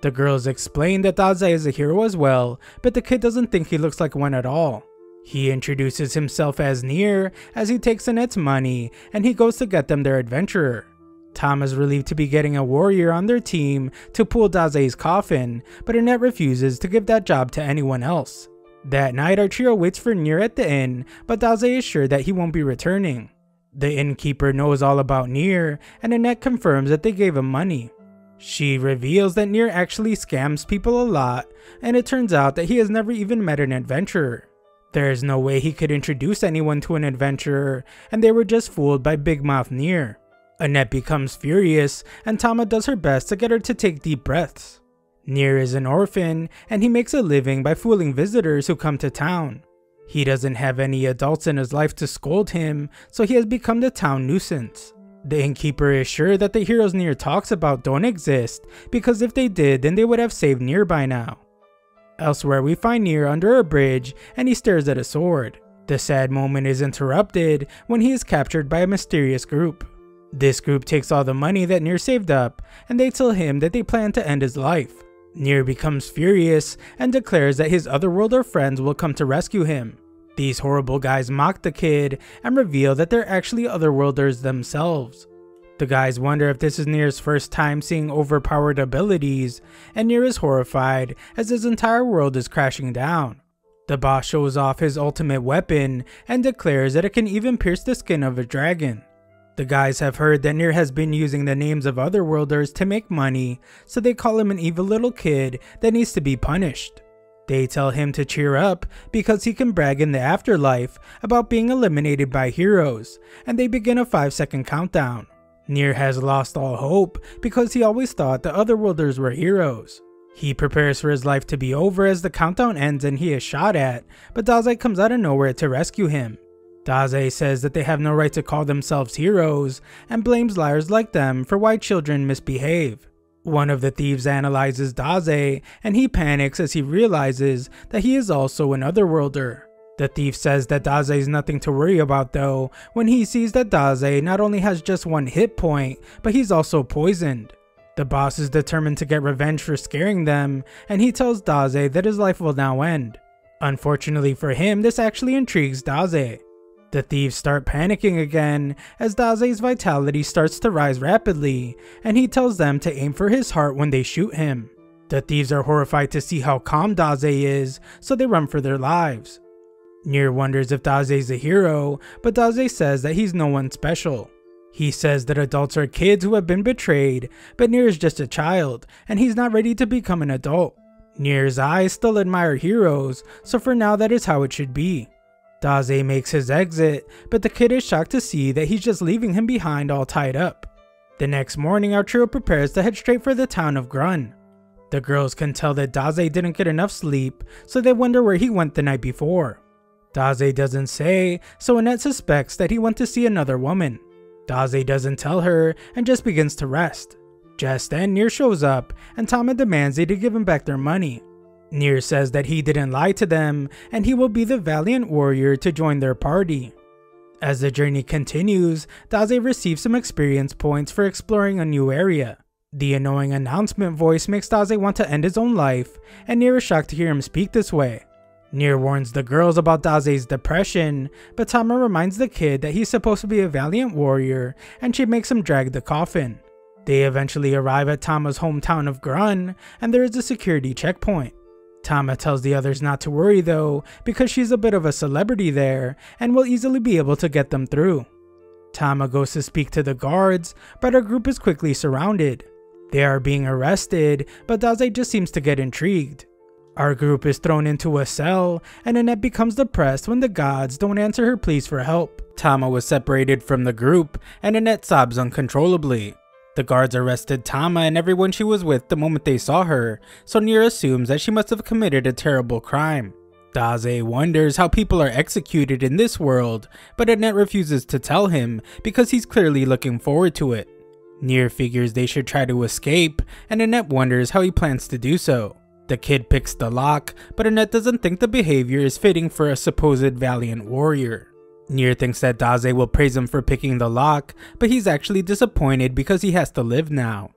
The girls explain that Dazai is a hero as well, but the kid doesn't think he looks like one at all. He introduces himself as Nier as he takes Annette's money and he goes to get them their adventurer. Tama's relieved to be getting a warrior on their team to pull Dazai's coffin, but Annette refuses to give that job to anyone else. That night, our trio waits for Nier at the inn, but Dazai is sure that he won't be returning. The innkeeper knows all about Nier, and Annette confirms that they gave him money. She reveals that Nier actually scams people a lot, and it turns out that he has never even met an adventurer. There is no way he could introduce anyone to an adventurer, and they were just fooled by Big Mouth Nier. Annette becomes furious, and Tama does her best to get her to take deep breaths. Nier is an orphan, and he makes a living by fooling visitors who come to town. He doesn't have any adults in his life to scold him, so he has become the town nuisance. The innkeeper is sure that the heroes Nier talks about don't exist, because if they did, then they would have saved Nier by now. Elsewhere, we find Nier under a bridge, and he stares at a sword. The sad moment is interrupted when he is captured by a mysterious group. This group takes all the money that Nier saved up, and they tell him that they plan to end his life. Nier becomes furious and declares that his otherworlder friends will come to rescue him. These horrible guys mock the kid and reveal that they're actually otherworlders themselves. The guys wonder if this is Nier's first time seeing overpowered abilities, and Nier is horrified as his entire world is crashing down. The boss shows off his ultimate weapon and declares that it can even pierce the skin of a dragon. The guys have heard that Nier has been using the names of otherworlders to make money, so they call him an evil little kid that needs to be punished. They tell him to cheer up because he can brag in the afterlife about being eliminated by heroes, and they begin a 5-second countdown. Nier has lost all hope because he always thought the otherworlders were heroes. He prepares for his life to be over as the countdown ends and he is shot at, but Dazai comes out of nowhere to rescue him. Dazai says that they have no right to call themselves heroes and blames liars like them for why children misbehave. One of the thieves analyzes Dazai and he panics as he realizes that he is also an otherworlder. The thief says that Dazai is nothing to worry about though when he sees that Dazai not only has just 1 hit point, but he's also poisoned. The boss is determined to get revenge for scaring them, and he tells Dazai that his life will now end. Unfortunately for him, this actually intrigues Dazai. The thieves start panicking again as Dazai's vitality starts to rise rapidly, and he tells them to aim for his heart when they shoot him. The thieves are horrified to see how calm Dazai is, so they run for their lives. Nier wonders if Dazai is a hero, but Dazai says that he's no one special. He says that adults are kids who have been betrayed, but Nier is just a child, and he's not ready to become an adult. Nier's eyes still admire heroes, so for now that is how it should be. Dazai makes his exit, but the kid is shocked to see that he's just leaving him behind all tied up. The next morning, our trio prepares to head straight for the town of Grun. The girls can tell that Dazai didn't get enough sleep, so they wonder where he went the night before. Dazai doesn't say, so Annette suspects that he went to see another woman. Dazai doesn't tell her and just begins to rest. Just then, Nier shows up and Tama demands they to give him back their money. Nier says that he didn't lie to them and he will be the valiant warrior to join their party. As the journey continues, Dazai receives some experience points for exploring a new area. The annoying announcement voice makes Dazai want to end his own life, and Nier is shocked to hear him speak this way. Nier warns the girls about Dazai's depression, but Tama reminds the kid that he's supposed to be a valiant warrior, and she makes him drag the coffin. They eventually arrive at Tama's hometown of Grun, and there is a security checkpoint. Tama tells the others not to worry though, because she's a bit of a celebrity there, and will easily be able to get them through. Tama goes to speak to the guards, but our group is quickly surrounded. They are being arrested, but Daze just seems to get intrigued. Our group is thrown into a cell, and Annette becomes depressed when the gods don't answer her pleas for help. Tama was separated from the group, and Annette sobs uncontrollably. The guards arrested Tama and everyone she was with the moment they saw her, so Nier assumes that she must have committed a terrible crime. Daze wonders how people are executed in this world, but Annette refuses to tell him because he's clearly looking forward to it. Nier figures they should try to escape, and Annette wonders how he plans to do so. The kid picks the lock, but Annette doesn't think the behavior is fitting for a supposed valiant warrior. Nier thinks that Daze will praise him for picking the lock, but he's actually disappointed because he has to live now.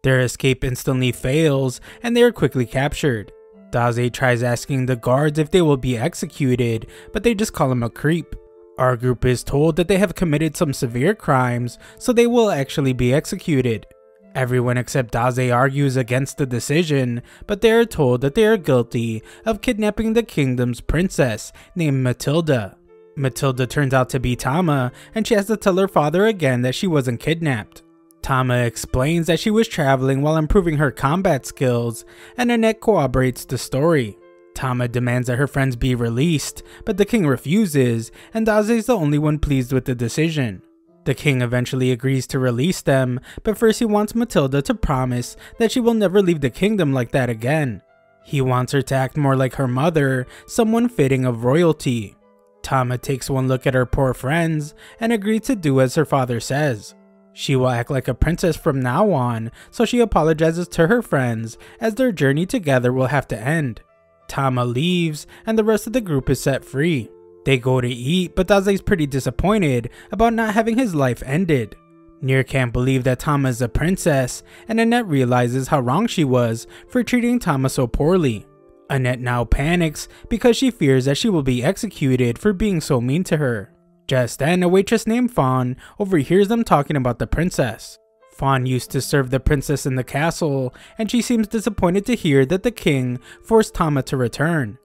Their escape instantly fails, and they are quickly captured. Daze tries asking the guards if they will be executed, but they just call him a creep. Our group is told that they have committed some severe crimes, so they will actually be executed. Everyone except Daze argues against the decision, but they are told that they are guilty of kidnapping the kingdom's princess named Matilda. Matilda turns out to be Tama, and she has to tell her father again that she wasn't kidnapped. Tama explains that she was traveling while improving her combat skills, and Annette corroborates the story. Tama demands that her friends be released, but the king refuses, and Daze is the only one pleased with the decision. The king eventually agrees to release them, but first he wants Matilda to promise that she will never leave the kingdom like that again. He wants her to act more like her mother, someone fitting of royalty. Tama takes one look at her poor friends and agrees to do as her father says. She will act like a princess from now on, so she apologizes to her friends as their journey together will have to end. Tama leaves and the rest of the group is set free. They go to eat, but Daze is pretty disappointed about not having his life ended. Nier can't believe that Tama is a princess, and Annette realizes how wrong she was for treating Tama so poorly. Annette now panics because she fears that she will be executed for being so mean to her. Just then, a waitress named Fawn overhears them talking about the princess. Fawn used to serve the princess in the castle, and she seems disappointed to hear that the king forced Tama to return.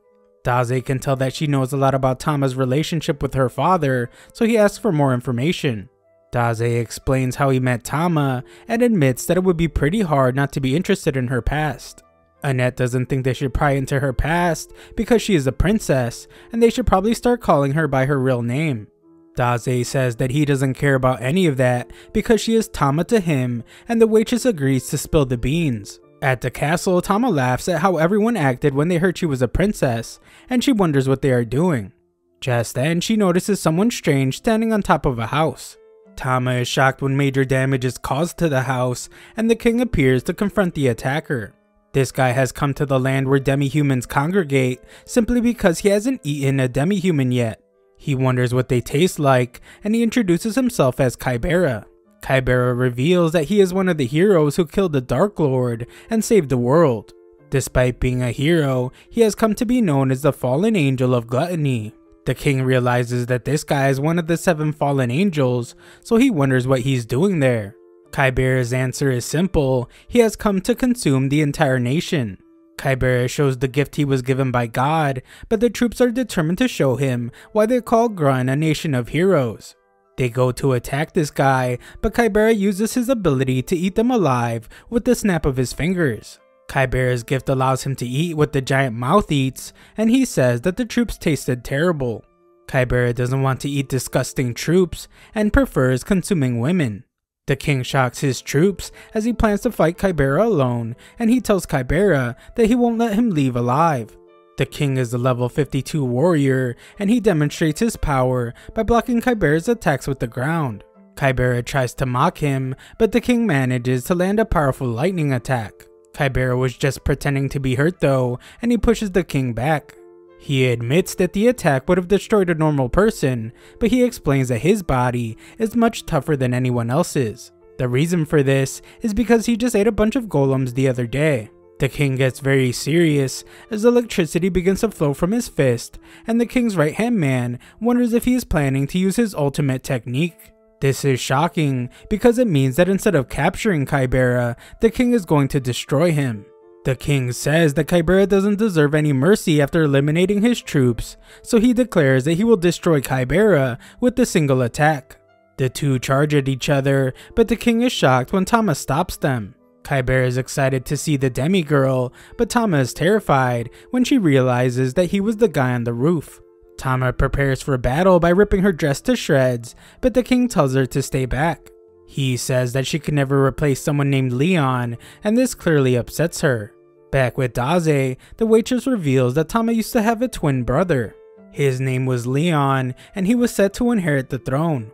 Daze can tell that she knows a lot about Tama's relationship with her father, so he asks for more information. Daze explains how he met Tama and admits that it would be pretty hard not to be interested in her past. Annette doesn't think they should pry into her past because she is a princess, and they should probably start calling her by her real name. Daze says that he doesn't care about any of that because she is Tama to him, and the waitress agrees to spill the beans. At the castle, Tama laughs at how everyone acted when they heard she was a princess, and she wonders what they are doing. Just then, she notices someone strange standing on top of a house. Tama is shocked when major damage is caused to the house, and the king appears to confront the attacker. This guy has come to the land where demi-humans congregate simply because he hasn't eaten a demi-human yet. He wonders what they taste like, and he introduces himself as Kybera. Kybera reveals that he is one of the heroes who killed the Dark Lord and saved the world. Despite being a hero, he has come to be known as the fallen angel of gluttony. The king realizes that this guy is one of the 7 fallen angels, so he wonders what he's doing there. Kybera's answer is simple: he has come to consume the entire nation. Kybera shows the gift he was given by God, but the troops are determined to show him why they call Grun a nation of heroes. They go to attack this guy, but Kybera uses his ability to eat them alive with the snap of his fingers. Kybera's gift allows him to eat what the giant mouth eats, and he says that the troops tasted terrible. Kybera doesn't want to eat disgusting troops and prefers consuming women. The king shocks his troops as he plans to fight Kybera alone, and he tells Kybera that he won't let him leave alive. The king is a level 52 warrior, and he demonstrates his power by blocking Kybera's attacks with the ground. Kybera tries to mock him, but the king manages to land a powerful lightning attack. Kybera was just pretending to be hurt though, and he pushes the king back. He admits that the attack would have destroyed a normal person, but he explains that his body is much tougher than anyone else's. The reason for this is because he just ate a bunch of golems the other day. The king gets very serious as electricity begins to flow from his fist, and the king's right-hand man wonders if he is planning to use his ultimate technique. This is shocking because it means that instead of capturing Kybera, the king is going to destroy him. The king says that Kybera doesn't deserve any mercy after eliminating his troops, so he declares that he will destroy Kybera with a single attack. The two charge at each other, but the king is shocked when Tama stops them. Kybera is excited to see the demigirl, but Tama is terrified when she realizes that he was the guy on the roof. Tama prepares for battle by ripping her dress to shreds, but the king tells her to stay back. He says that she could never replace someone named Leon, and this clearly upsets her. Back with Daze, the waitress reveals that Tama used to have a twin brother. His name was Leon, and he was set to inherit the throne.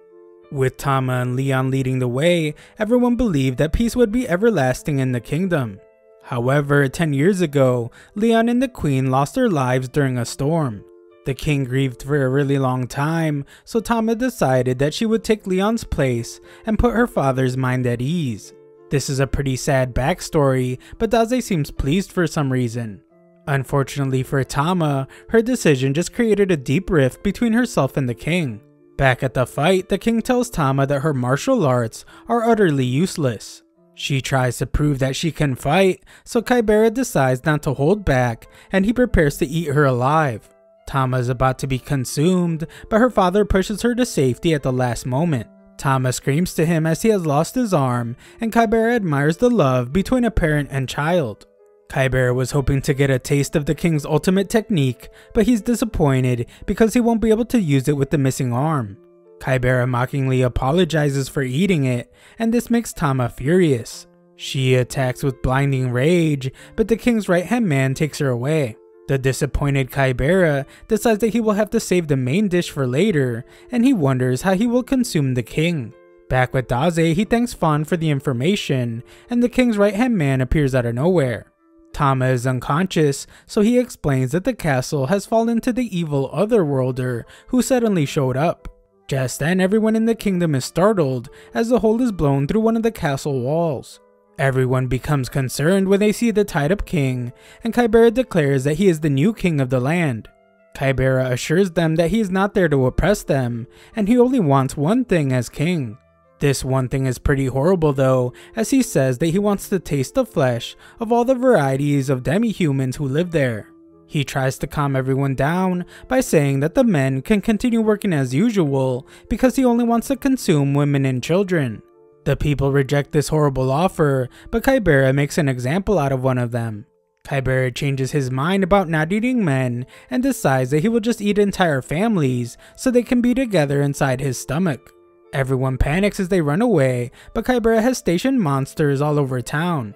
With Tama and Leon leading the way, everyone believed that peace would be everlasting in the kingdom. However, 10 years ago, Leon and the queen lost their lives during a storm. The king grieved for a really long time, so Tama decided that she would take Leon's place and put her father's mind at ease. This is a pretty sad backstory, but Daze seems pleased for some reason. Unfortunately for Tama, her decision just created a deep rift between herself and the king. Back at the fight, the king tells Tama that her martial arts are utterly useless. She tries to prove that she can fight, so Kybera decides not to hold back, and he prepares to eat her alive. Tama is about to be consumed, but her father pushes her to safety at the last moment. Tama screams to him as he has lost his arm, and Kybera admires the love between a parent and child. Kybera was hoping to get a taste of the king's ultimate technique, but he's disappointed because he won't be able to use it with the missing arm. Kybera mockingly apologizes for eating it, and this makes Tama furious. She attacks with blinding rage, but the king's right-hand man takes her away. The disappointed Kybera decides that he will have to save the main dish for later, and he wonders how he will consume the king. Back with Daze, he thanks Fawn for the information, and the king's right-hand man appears out of nowhere. Tama is unconscious, so he explains that the castle has fallen to the evil Otherworlder who suddenly showed up. Just then, everyone in the kingdom is startled as the hole is blown through one of the castle walls. Everyone becomes concerned when they see the tied-up king, and Kybera declares that he is the new king of the land. Kybera assures them that he is not there to oppress them, and he only wants one thing as king. This one thing is pretty horrible though, as he says that he wants to taste the flesh of all the varieties of demi-humans who live there. He tries to calm everyone down by saying that the men can continue working as usual because he only wants to consume women and children. The people reject this horrible offer, but Kybera makes an example out of one of them. Kybera changes his mind about not eating men and decides that he will just eat entire families so they can be together inside his stomach. Everyone panics as they run away, but Kybera has stationed monsters all over town.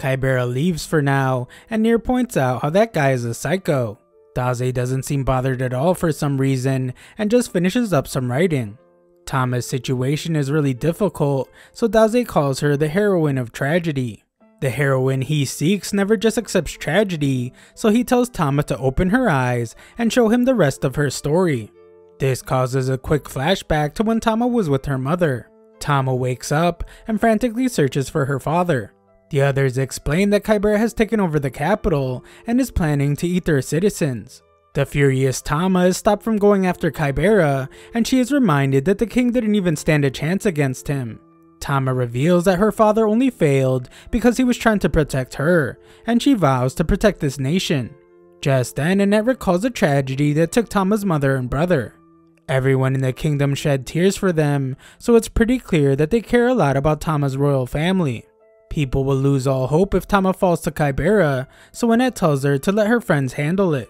Kybera leaves for now, and Nier points out how that guy is a psycho. Daze doesn't seem bothered at all for some reason and just finishes up some writing. Tama's situation is really difficult, so Daze calls her the heroine of tragedy. The heroine he seeks never just accepts tragedy, so he tells Tama to open her eyes and show him the rest of her story. This causes a quick flashback to when Tama was with her mother. Tama wakes up and frantically searches for her father. The others explain that Kybera has taken over the capital and is planning to eat their citizens. The furious Tama is stopped from going after Kybera, and she is reminded that the king didn't even stand a chance against him. Tama reveals that her father only failed because he was trying to protect her, and she vows to protect this nation. Just then, Annette recalls a tragedy that took Tama's mother and brother. Everyone in the kingdom shed tears for them, so it's pretty clear that they care a lot about Tama's royal family. People will lose all hope if Tama falls to Kybera, so Annette tells her to let her friends handle it.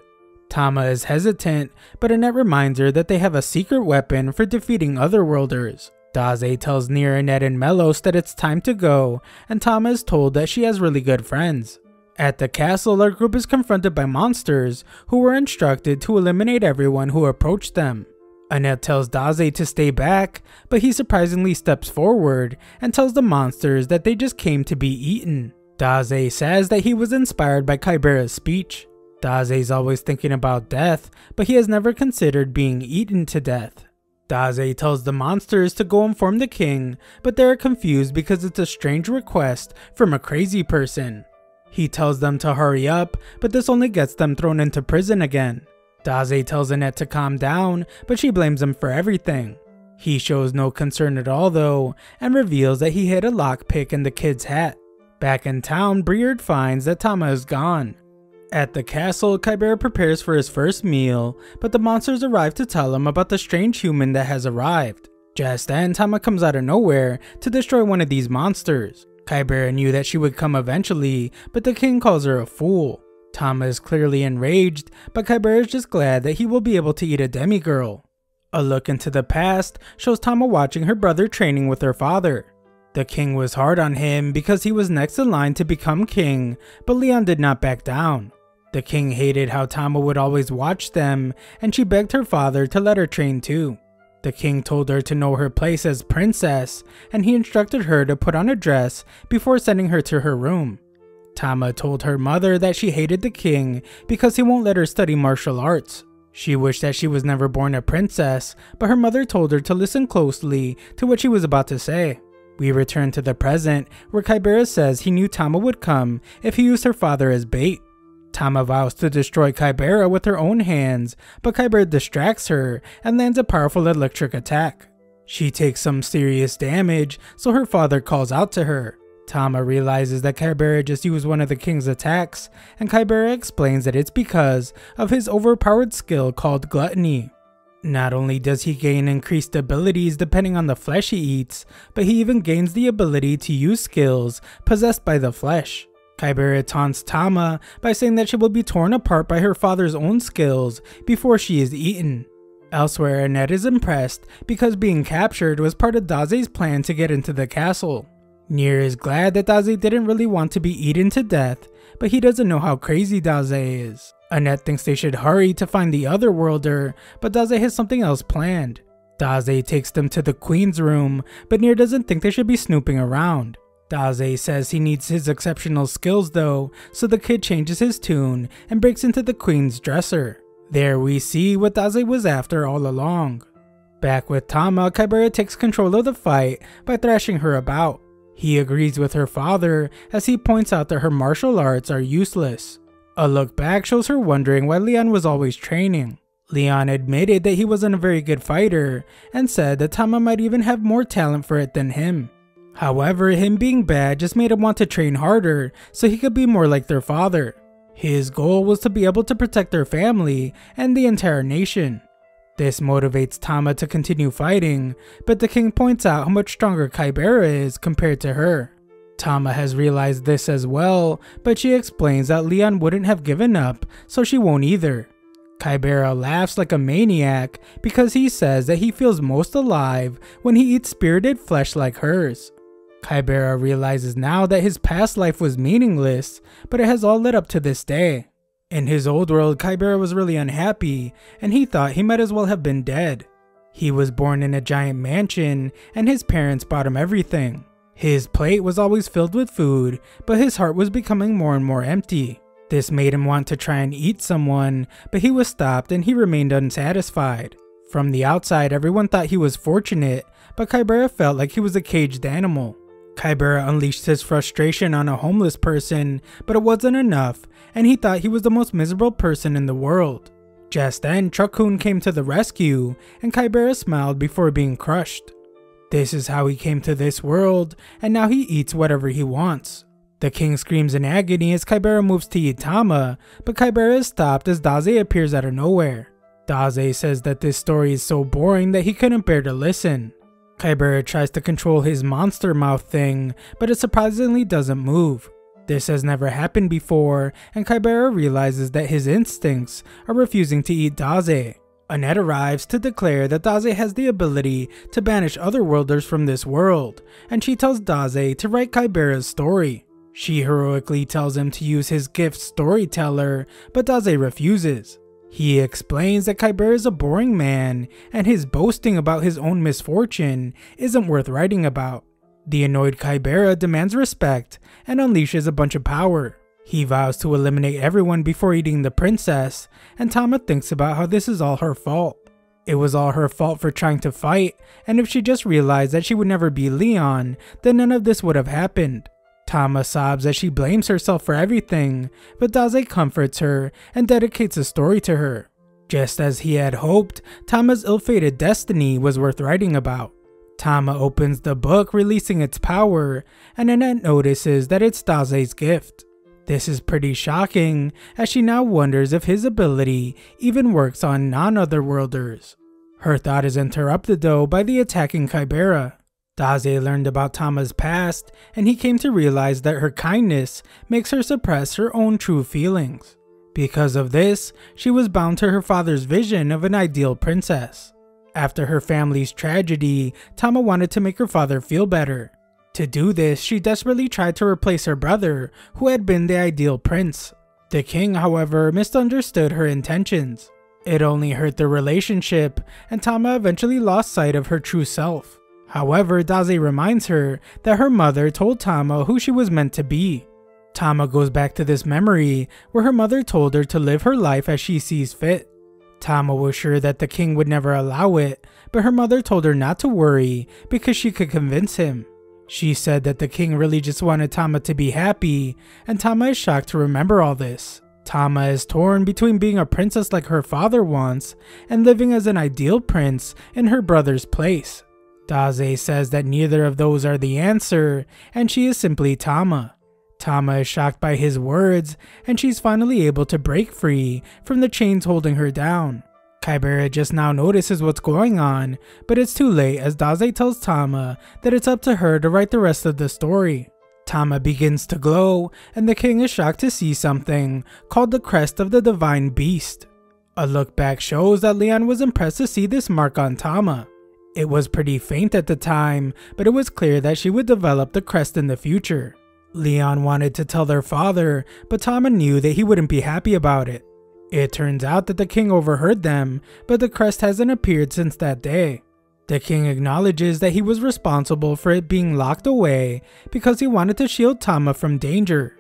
Tama is hesitant, but Annette reminds her that they have a secret weapon for defeating Otherworlders. Daze tells Nier, Annette, and Melos that it's time to go, and Tama is told that she has really good friends. At the castle, our group is confronted by monsters who were instructed to eliminate everyone who approached them. Annette tells Daze to stay back, but he surprisingly steps forward and tells the monsters that they just came to be eaten. Daze says that he was inspired by Kybera's speech. Daze is always thinking about death, but he has never considered being eaten to death. Daze tells the monsters to go inform the king, but they are confused because it's a strange request from a crazy person. He tells them to hurry up, but this only gets them thrown into prison again. Daze tells Annette to calm down, but she blames him for everything. He shows no concern at all though, and reveals that he hid a lockpick in the kid's hat. Back in town, Briard finds that Tama is gone. At the castle, Kybera prepares for his first meal, but the monsters arrive to tell him about the strange human that has arrived. Just then, Tama comes out of nowhere to destroy one of these monsters. Kybera knew that she would come eventually, but the king calls her a fool. Tama is clearly enraged, but Kybera is just glad that he will be able to eat a demigirl. A look into the past shows Tama watching her brother training with her father. The king was hard on him because he was next in line to become king, but Leon did not back down. The king hated how Tama would always watch them, and she begged her father to let her train too. The king told her to know her place as princess, and he instructed her to put on a dress before sending her to her room. Tama told her mother that she hated the king because he won't let her study martial arts. She wished that she was never born a princess, but her mother told her to listen closely to what she was about to say. We return to the present, where Kybera says he knew Tama would come if he used her father as bait. Tama vows to destroy Kybera with her own hands, but Kybera distracts her and lands a powerful electric attack. She takes some serious damage, so her father calls out to her. Tama realizes that Kybera just used one of the king's attacks, and Kybera explains that it's because of his overpowered skill called gluttony. Not only does he gain increased abilities depending on the flesh he eats, but he even gains the ability to use skills possessed by the flesh. Kybera taunts Tama by saying that she will be torn apart by her father's own skills before she is eaten. Elsewhere, Annette is impressed because being captured was part of Daze's plan to get into the castle. Nier is glad that Daze didn't really want to be eaten to death, but he doesn't know how crazy Daze is. Annette thinks they should hurry to find the other worlder, but Daze has something else planned. Daze takes them to the queen's room, but Nier doesn't think they should be snooping around. Daze says he needs his exceptional skills though, so the kid changes his tune and breaks into the queen's dresser. There we see what Daze was after all along. Back with Tama, Kybera takes control of the fight by thrashing her about. He agrees with her father as he points out that her martial arts are useless. A look back shows her wondering why Leon was always training. Leon admitted that he wasn't a very good fighter and said that Tama might even have more talent for it than him. However, him being bad just made him want to train harder so he could be more like their father. His goal was to be able to protect their family and the entire nation. This motivates Tama to continue fighting, but the king points out how much stronger Kybera is compared to her. Tama has realized this as well, but she explains that Leon wouldn't have given up, so she won't either. Kybera laughs like a maniac because he says that he feels most alive when he eats spirited flesh like hers. Kybera realizes now that his past life was meaningless, but it has all led up to this day. In his old world, Kybera was really unhappy, and he thought he might as well have been dead. He was born in a giant mansion, and his parents bought him everything. His plate was always filled with food, but his heart was becoming more and more empty. This made him want to try and eat someone, but he was stopped and he remained unsatisfied. From the outside, everyone thought he was fortunate, but Kybera felt like he was a caged animal. Kybera unleashed his frustration on a homeless person, but it wasn't enough, and he thought he was the most miserable person in the world. Just then, Truck-kun came to the rescue, and Kybera smiled before being crushed. This is how he came to this world, and now he eats whatever he wants. The king screams in agony as Kybera moves to eat Tama, but Kybera is stopped as Daze appears out of nowhere. Daze says that this story is so boring that he couldn't bear to listen. Kybera tries to control his monster mouth thing, but it surprisingly doesn't move. This has never happened before, and Kybera realizes that his instincts are refusing to eat Daze. Annette arrives to declare that Daze has the ability to banish otherworlders from this world, and she tells Daze to write Kybera's story. She heroically tells him to use his gift Storyteller, but Daze refuses. He explains that Kybera is a boring man, and his boasting about his own misfortune isn't worth writing about. The annoyed Kybera demands respect and unleashes a bunch of power. He vows to eliminate everyone before eating the princess, and Tama thinks about how this is all her fault. It was all her fault for trying to fight, and if she just realized that she would never be Leon, then none of this would have happened. Tama sobs as she blames herself for everything, but Daze comforts her and dedicates a story to her. Just as he had hoped, Tama's ill-fated destiny was worth writing about. Tama opens the book, releasing its power, and Annette notices that it's Daze's gift. This is pretty shocking, as she now wonders if his ability even works on non-otherworlders. Her thought is interrupted though by the attacking Kybera. Daze learned about Tama's past, and he came to realize that her kindness makes her suppress her own true feelings. Because of this, she was bound to her father's vision of an ideal princess. After her family's tragedy, Tama wanted to make her father feel better. To do this, she desperately tried to replace her brother, who had been the ideal prince. The king, however, misunderstood her intentions. It only hurt their relationship, and Tama eventually lost sight of her true self. However, Daze reminds her that her mother told Tama who she was meant to be. Tama goes back to this memory where her mother told her to live her life as she sees fit. Tama was sure that the king would never allow it, but her mother told her not to worry because she could convince him. She said that the king really just wanted Tama to be happy, and Tama is shocked to remember all this. Tama is torn between being a princess like her father wants and living as an ideal prince in her brother's place. Daze says that neither of those are the answer, and she is simply Tama. Tama is shocked by his words, and she's finally able to break free from the chains holding her down. Kybera just now notices what's going on, but it's too late as Daze tells Tama that it's up to her to write the rest of the story. Tama begins to glow, and the king is shocked to see something called the crest of the divine beast. A look back shows that Leon was impressed to see this mark on Tama. It was pretty faint at the time, but it was clear that she would develop the crest in the future. Leon wanted to tell their father, but Tama knew that he wouldn't be happy about it. It turns out that the king overheard them, but the crest hasn't appeared since that day. The king acknowledges that he was responsible for it being locked away because he wanted to shield Tama from danger.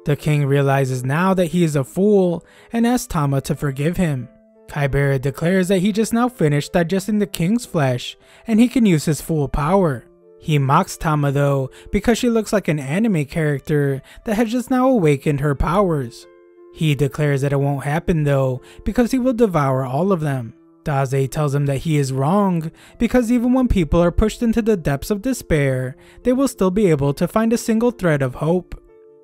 The king realizes now that he is a fool and asks Tama to forgive him. Kybera declares that he just now finished digesting the king's flesh and he can use his full power. He mocks Tama though because she looks like an anime character that has just now awakened her powers. He declares that it won't happen though because he will devour all of them. Daze tells him that he is wrong because even when people are pushed into the depths of despair, they will still be able to find a single thread of hope.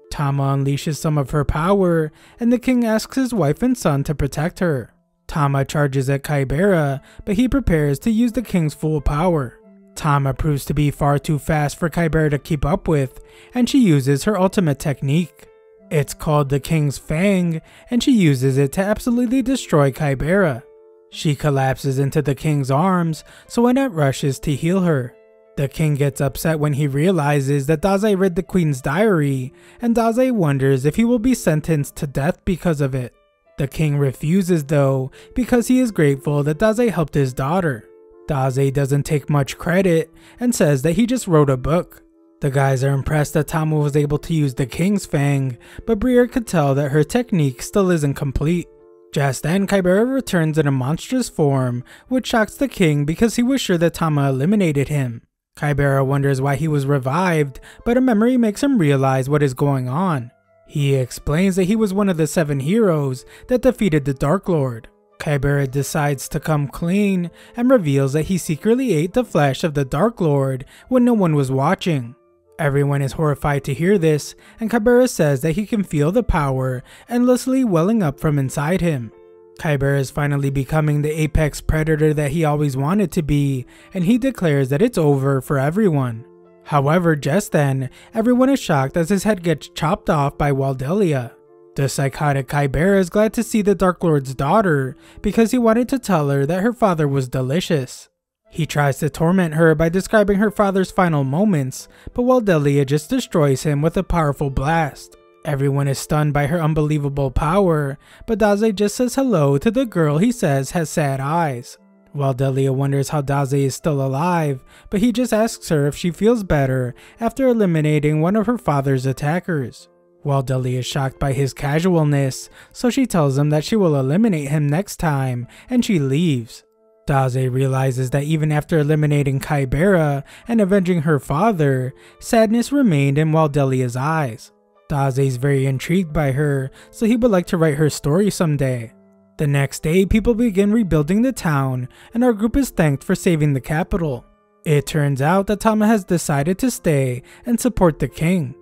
Tama unleashes some of her power and the king asks his wife and son to protect her. Tama charges at Kybera, but he prepares to use the king's full power. Tama proves to be far too fast for Kybera to keep up with, and she uses her ultimate technique. It's called the King's Fang, and she uses it to absolutely destroy Kybera. She collapses into the king's arms, so Annette rushes to heal her. The king gets upset when he realizes that Daze read the queen's diary, and Daze wonders if he will be sentenced to death because of it. The king refuses though, because he is grateful that Daze helped his daughter. Daze doesn't take much credit, and says that he just wrote a book. The guys are impressed that Tama was able to use the King's Fang, but Briere could tell that her technique still isn't complete. Just then, Kybera returns in a monstrous form, which shocks the king because he was sure that Tama eliminated him. Kybera wonders why he was revived, but a memory makes him realize what is going on. He explains that he was one of the 7 heroes that defeated the Dark Lord. Kybera decides to come clean and reveals that he secretly ate the flesh of the Dark Lord when no one was watching. Everyone is horrified to hear this, and Kybera says that he can feel the power endlessly welling up from inside him. Kybera is finally becoming the apex predator that he always wanted to be, and he declares that it's over for everyone. However, just then, everyone is shocked as his head gets chopped off by Waldelia. The psychotic Kybera is glad to see the Dark Lord's daughter because he wanted to tell her that her father was delicious. He tries to torment her by describing her father's final moments, but Waldelia just destroys him with a powerful blast. Everyone is stunned by her unbelievable power, but Daze just says hello to the girl he says has sad eyes. Waldelia wonders how Daze is still alive, but he just asks her if she feels better after eliminating one of her father's attackers. Waldelia is shocked by his casualness, so she tells him that she will eliminate him next time, and she leaves. Daze realizes that even after eliminating Kybera and avenging her father, sadness remained in Waldelia's eyes. Daze is very intrigued by her, so he would like to write her story someday. The next day, people begin rebuilding the town, and our group is thanked for saving the capital. It turns out that Tama has decided to stay and support the king.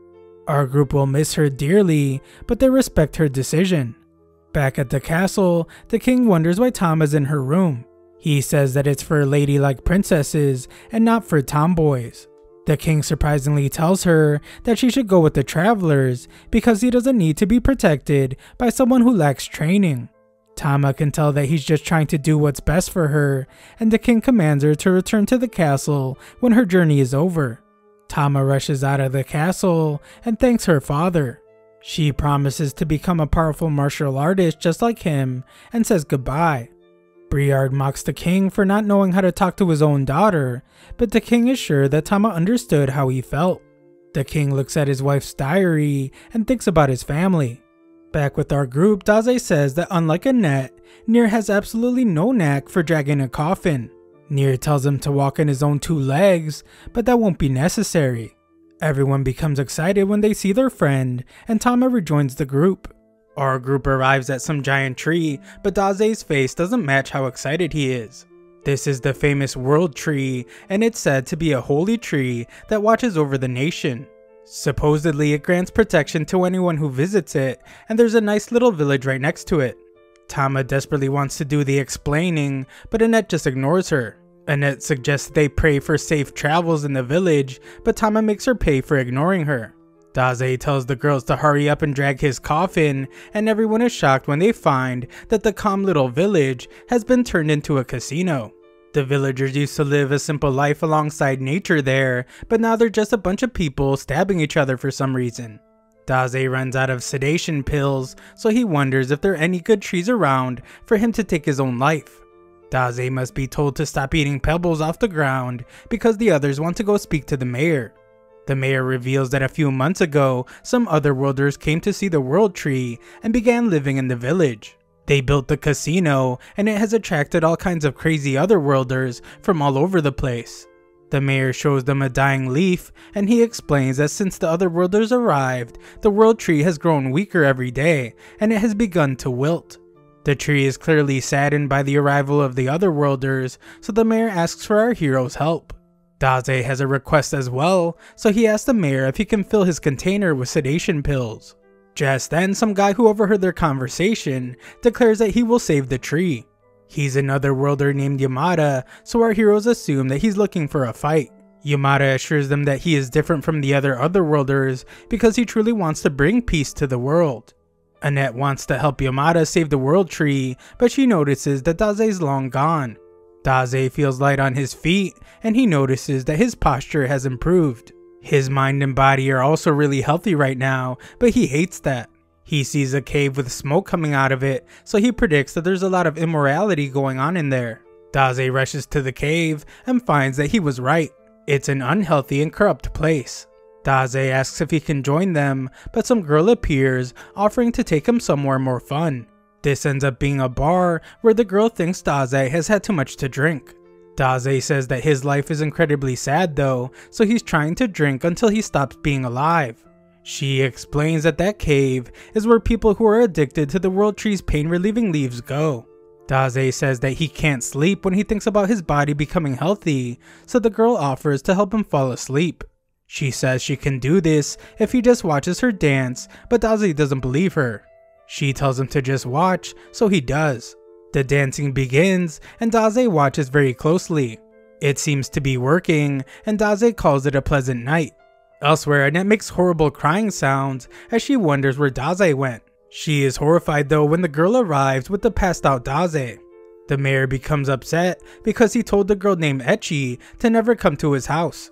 Our group will miss her dearly, but they respect her decision. Back at the castle, the king wonders why Tama's in her room. He says that it's for ladylike princesses and not for tomboys. The king surprisingly tells her that she should go with the travelers because he doesn't need to be protected by someone who lacks training. Tama can tell that he's just trying to do what's best for her, and the king commands her to return to the castle when her journey is over. Tama rushes out of the castle and thanks her father. She promises to become a powerful martial artist just like him and says goodbye. Briard mocks the king for not knowing how to talk to his own daughter, but the king is sure that Tama understood how he felt. The king looks at his wife's diary and thinks about his family. Back with our group, Daze says that unlike Annette, Nier has absolutely no knack for dragging a coffin. Nier tells him to walk on his own 2 legs, but that won't be necessary. Everyone becomes excited when they see their friend, and Tama rejoins the group. Our group arrives at some giant tree, but Daze's face doesn't match how excited he is. This is the famous World Tree, and it's said to be a holy tree that watches over the nation. Supposedly, it grants protection to anyone who visits it, and there's a nice little village right next to it. Tama desperately wants to do the explaining, but Annette just ignores her. Annette suggests they pray for safe travels in the village, but Tama makes her pay for ignoring her. Daze tells the girls to hurry up and drag his coffin, and everyone is shocked when they find that the calm little village has been turned into a casino. The villagers used to live a simple life alongside nature there, but now they're just a bunch of people stabbing each other for some reason. Daze runs out of sedation pills, so he wonders if there are any good trees around for him to take his own life. Daze must be told to stop eating pebbles off the ground because the others want to go speak to the mayor. The mayor reveals that a few months ago, some otherworlders came to see the World Tree and began living in the village. They built the casino, and it has attracted all kinds of crazy otherworlders from all over the place. The mayor shows them a dying leaf, and he explains that since the otherworlders arrived, the World Tree has grown weaker every day, and it has begun to wilt. The tree is clearly saddened by the arrival of the otherworlders, so the mayor asks for our hero's help. Daze has a request as well, so he asks the mayor if he can fill his container with sedation pills. Just then, some guy who overheard their conversation declares that he will save the tree. He's an otherworlder named Yamada, so our heroes assume that he's looking for a fight. Yamada assures them that he is different from the other otherworlders because he truly wants to bring peace to the world. Annette wants to help Yamada save the World Tree, but she notices that Daze's long gone. Daze feels light on his feet, and he notices that his posture has improved. His mind and body are also really healthy right now, but he hates that. He sees a cave with smoke coming out of it, so he predicts that there's a lot of immorality going on in there. Daze rushes to the cave and finds that he was right. It's an unhealthy and corrupt place. Daze asks if he can join them, but some girl appears, offering to take him somewhere more fun. This ends up being a bar where the girl thinks Daze has had too much to drink. Daze says that his life is incredibly sad though, so he's trying to drink until he stops being alive. She explains that that cave is where people who are addicted to the World Tree's pain-relieving leaves go. Daze says that he can't sleep when he thinks about his body becoming healthy, so the girl offers to help him fall asleep. She says she can do this if he just watches her dance, but Daze doesn't believe her. She tells him to just watch, so he does. The dancing begins, and Daze watches very closely. It seems to be working, and Daze calls it a pleasant night. Elsewhere, Annette makes horrible crying sounds as she wonders where Daze went. She is horrified though when the girl arrives with the passed out Daze. The mayor becomes upset because he told the girl named Echi to never come to his house.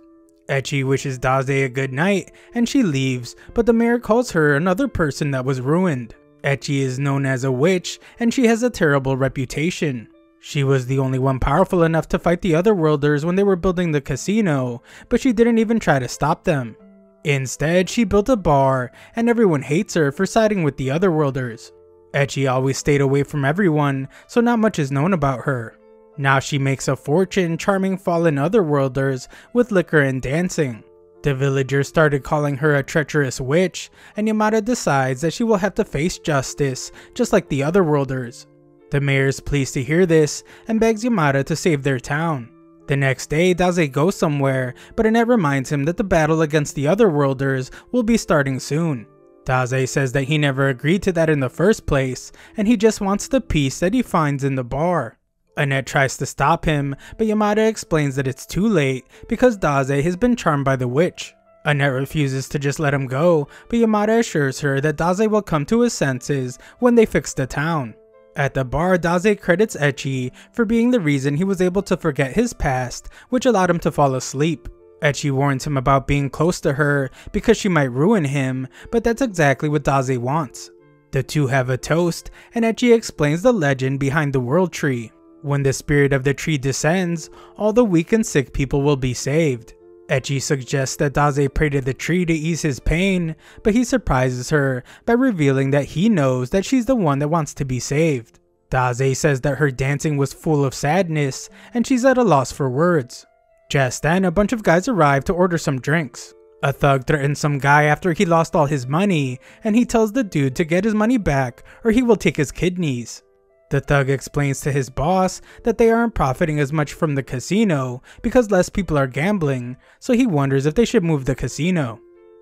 Echi wishes Daze a good night, and she leaves, but the mayor calls her another person that was ruined. Echi is known as a witch, and she has a terrible reputation. She was the only one powerful enough to fight the otherworlders when they were building the casino, but she didn't even try to stop them. Instead, she built a bar, and everyone hates her for siding with the otherworlders. Echi always stayed away from everyone, so not much is known about her. Now she makes a fortune charming fallen otherworlders with liquor and dancing. The villagers started calling her a treacherous witch, and Yamada decides that she will have to face justice, just like the otherworlders. The mayor is pleased to hear this, and begs Yamada to save their town. The next day, Daze goes somewhere, but Annette reminds him that the battle against the otherworlders will be starting soon. Daze says that he never agreed to that in the first place, and he just wants the peace that he finds in the bar. Annette tries to stop him, but Yamada explains that it's too late because Daze has been charmed by the witch. Annette refuses to just let him go, but Yamada assures her that Daze will come to his senses when they fix the town. At the bar, Daze credits Ecchi for being the reason he was able to forget his past, which allowed him to fall asleep. Ecchi warns him about being close to her because she might ruin him, but that's exactly what Daze wants. The two have a toast, and Ecchi explains the legend behind the world tree. When the spirit of the tree descends, all the weak and sick people will be saved. Ecchi suggests that Daze pray to the tree to ease his pain, but he surprises her by revealing that he knows that she's the one that wants to be saved. Daze says that her dancing was full of sadness, and she's at a loss for words. Just then, a bunch of guys arrive to order some drinks. A thug threatens some guy after he lost all his money, and he tells the dude to get his money back or he will take his kidneys. The thug explains to his boss that they aren't profiting as much from the casino because less people are gambling, so he wonders if they should move the casino.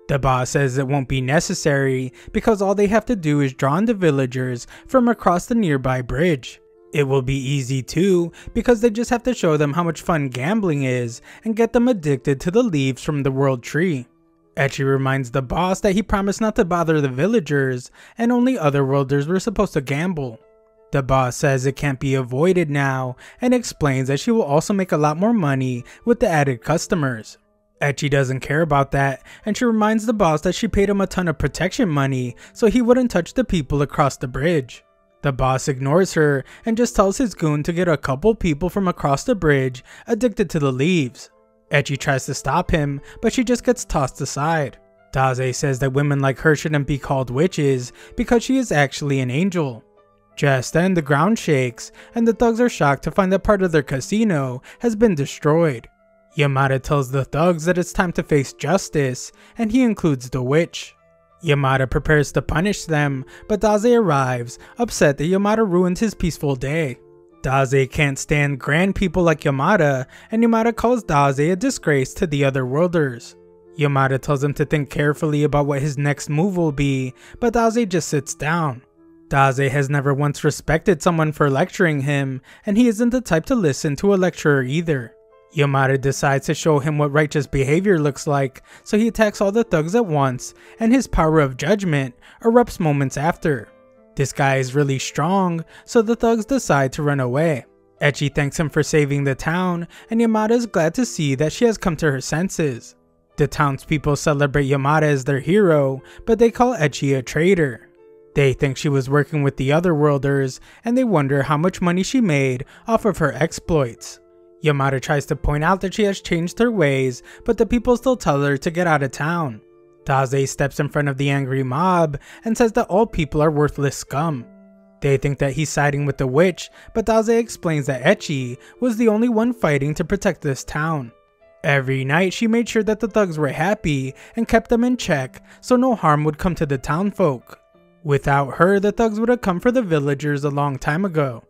The boss says it won't be necessary because all they have to do is draw in the villagers from across the nearby bridge. It will be easy too because they just have to show them how much fun gambling is and get them addicted to the leaves from the world tree. Ecchi reminds the boss that he promised not to bother the villagers and only otherworlders were supposed to gamble. The boss says it can't be avoided now and explains that she will also make a lot more money with the added customers. Ecchi doesn't care about that, and she reminds the boss that she paid him a ton of protection money so he wouldn't touch the people across the bridge. The boss ignores her and just tells his goon to get a couple people from across the bridge addicted to the leaves. Ecchi tries to stop him, but she just gets tossed aside. Daze says that women like her shouldn't be called witches because she is actually an angel. Just then, the ground shakes, and the thugs are shocked to find that part of their casino has been destroyed. Yamada tells the thugs that it's time to face justice, and he includes the witch. Yamada prepares to punish them, but Daze arrives, upset that Yamada ruined his peaceful day. Daze can't stand grand people like Yamada, and Yamada calls Daze a disgrace to the other worlders. Yamada tells him to think carefully about what his next move will be, but Daze just sits down. Daze has never once respected someone for lecturing him, and he isn't the type to listen to a lecturer either. Yamada decides to show him what righteous behavior looks like, so he attacks all the thugs at once, and his power of judgment erupts moments after. This guy is really strong, so the thugs decide to run away. Ecchi thanks him for saving the town, and Yamada is glad to see that she has come to her senses. The townspeople celebrate Yamada as their hero, but they call Ecchi a traitor. They think she was working with the otherworlders, and they wonder how much money she made off of her exploits. Yamada tries to point out that she has changed her ways, but the people still tell her to get out of town. Daze steps in front of the angry mob and says that all people are worthless scum. They think that he's siding with the witch, but Daze explains that Ecchi was the only one fighting to protect this town. Every night she made sure that the thugs were happy and kept them in check so no harm would come to the townfolk. Without her, the thugs would have come for the villagers a long time ago.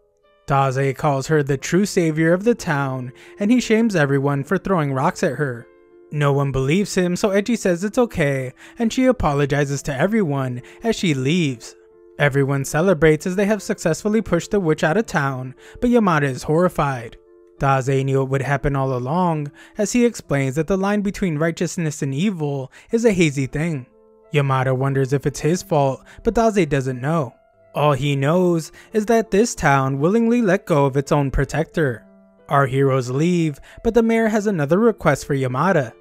Daze calls her the true savior of the town, and he shames everyone for throwing rocks at her. No one believes him, so Ecchi says it's okay, and she apologizes to everyone as she leaves. Everyone celebrates as they have successfully pushed the witch out of town, but Yamada is horrified. Daze knew it would happen all along, as he explains that the line between righteousness and evil is a hazy thing. Yamada wonders if it's his fault, but Daze doesn't know. All he knows is that this town willingly let go of its own protector. Our heroes leave, but the mayor has another request for Yamada.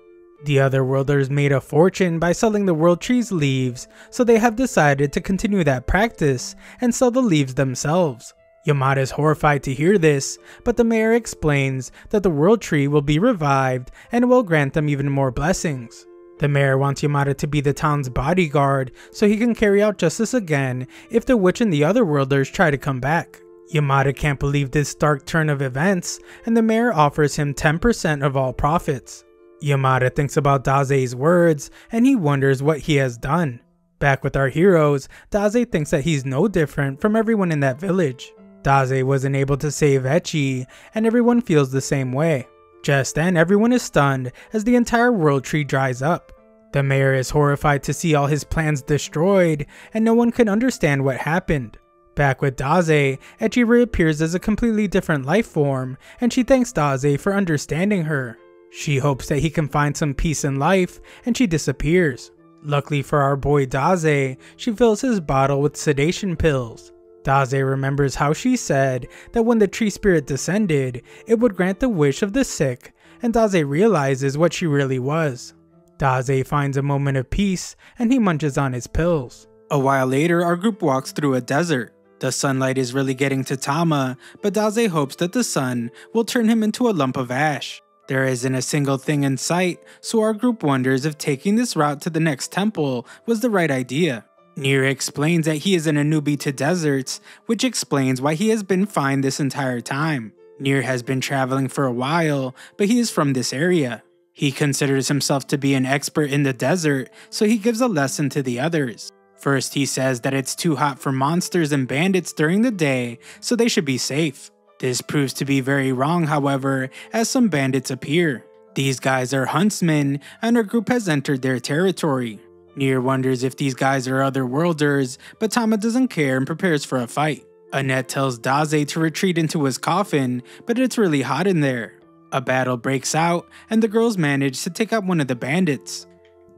The otherworlders made a fortune by selling the world tree's leaves, so they have decided to continue that practice and sell the leaves themselves. Yamada is horrified to hear this, but the mayor explains that the world tree will be revived and will grant them even more blessings. The mayor wants Yamada to be the town's bodyguard so he can carry out justice again if the witch and the otherworlders try to come back. Yamada can't believe this dark turn of events, and the mayor offers him 10% of all profits. Yamada thinks about Daze's words, and he wonders what he has done. Back with our heroes, Daze thinks that he's no different from everyone in that village. Daze wasn't able to save Ecchi, and everyone feels the same way. Just then, everyone is stunned as the entire world tree dries up. The mayor is horrified to see all his plans destroyed, and no one can understand what happened. Back with Daze, Echi reappears as a completely different life form, and she thanks Daze for understanding her. She hopes that he can find some peace in life, and she disappears. Luckily for our boy Daze, she fills his bottle with sedation pills. Daze remembers how she said that when the tree spirit descended, it would grant the wish of the sick, and Daze realizes what she really was. Daze finds a moment of peace, and he munches on his pills. A while later, our group walks through a desert. The sunlight is really getting to Tama, but Daze hopes that the sun will turn him into a lump of ash. There isn't a single thing in sight, so our group wonders if taking this route to the next temple was the right idea. Nier explains that he isn't a newbie to deserts, which explains why he has been fine this entire time. Nier has been traveling for a while, but he is from this area. He considers himself to be an expert in the desert, so he gives a lesson to the others. First, he says that it's too hot for monsters and bandits during the day, so they should be safe. This proves to be very wrong, however, as some bandits appear. These guys are huntsmen, and our group has entered their territory. Nier wonders if these guys are otherworlders, but Tama doesn't care and prepares for a fight. Annette tells Daze to retreat into his coffin, but it's really hot in there. A battle breaks out, and the girls manage to take out one of the bandits.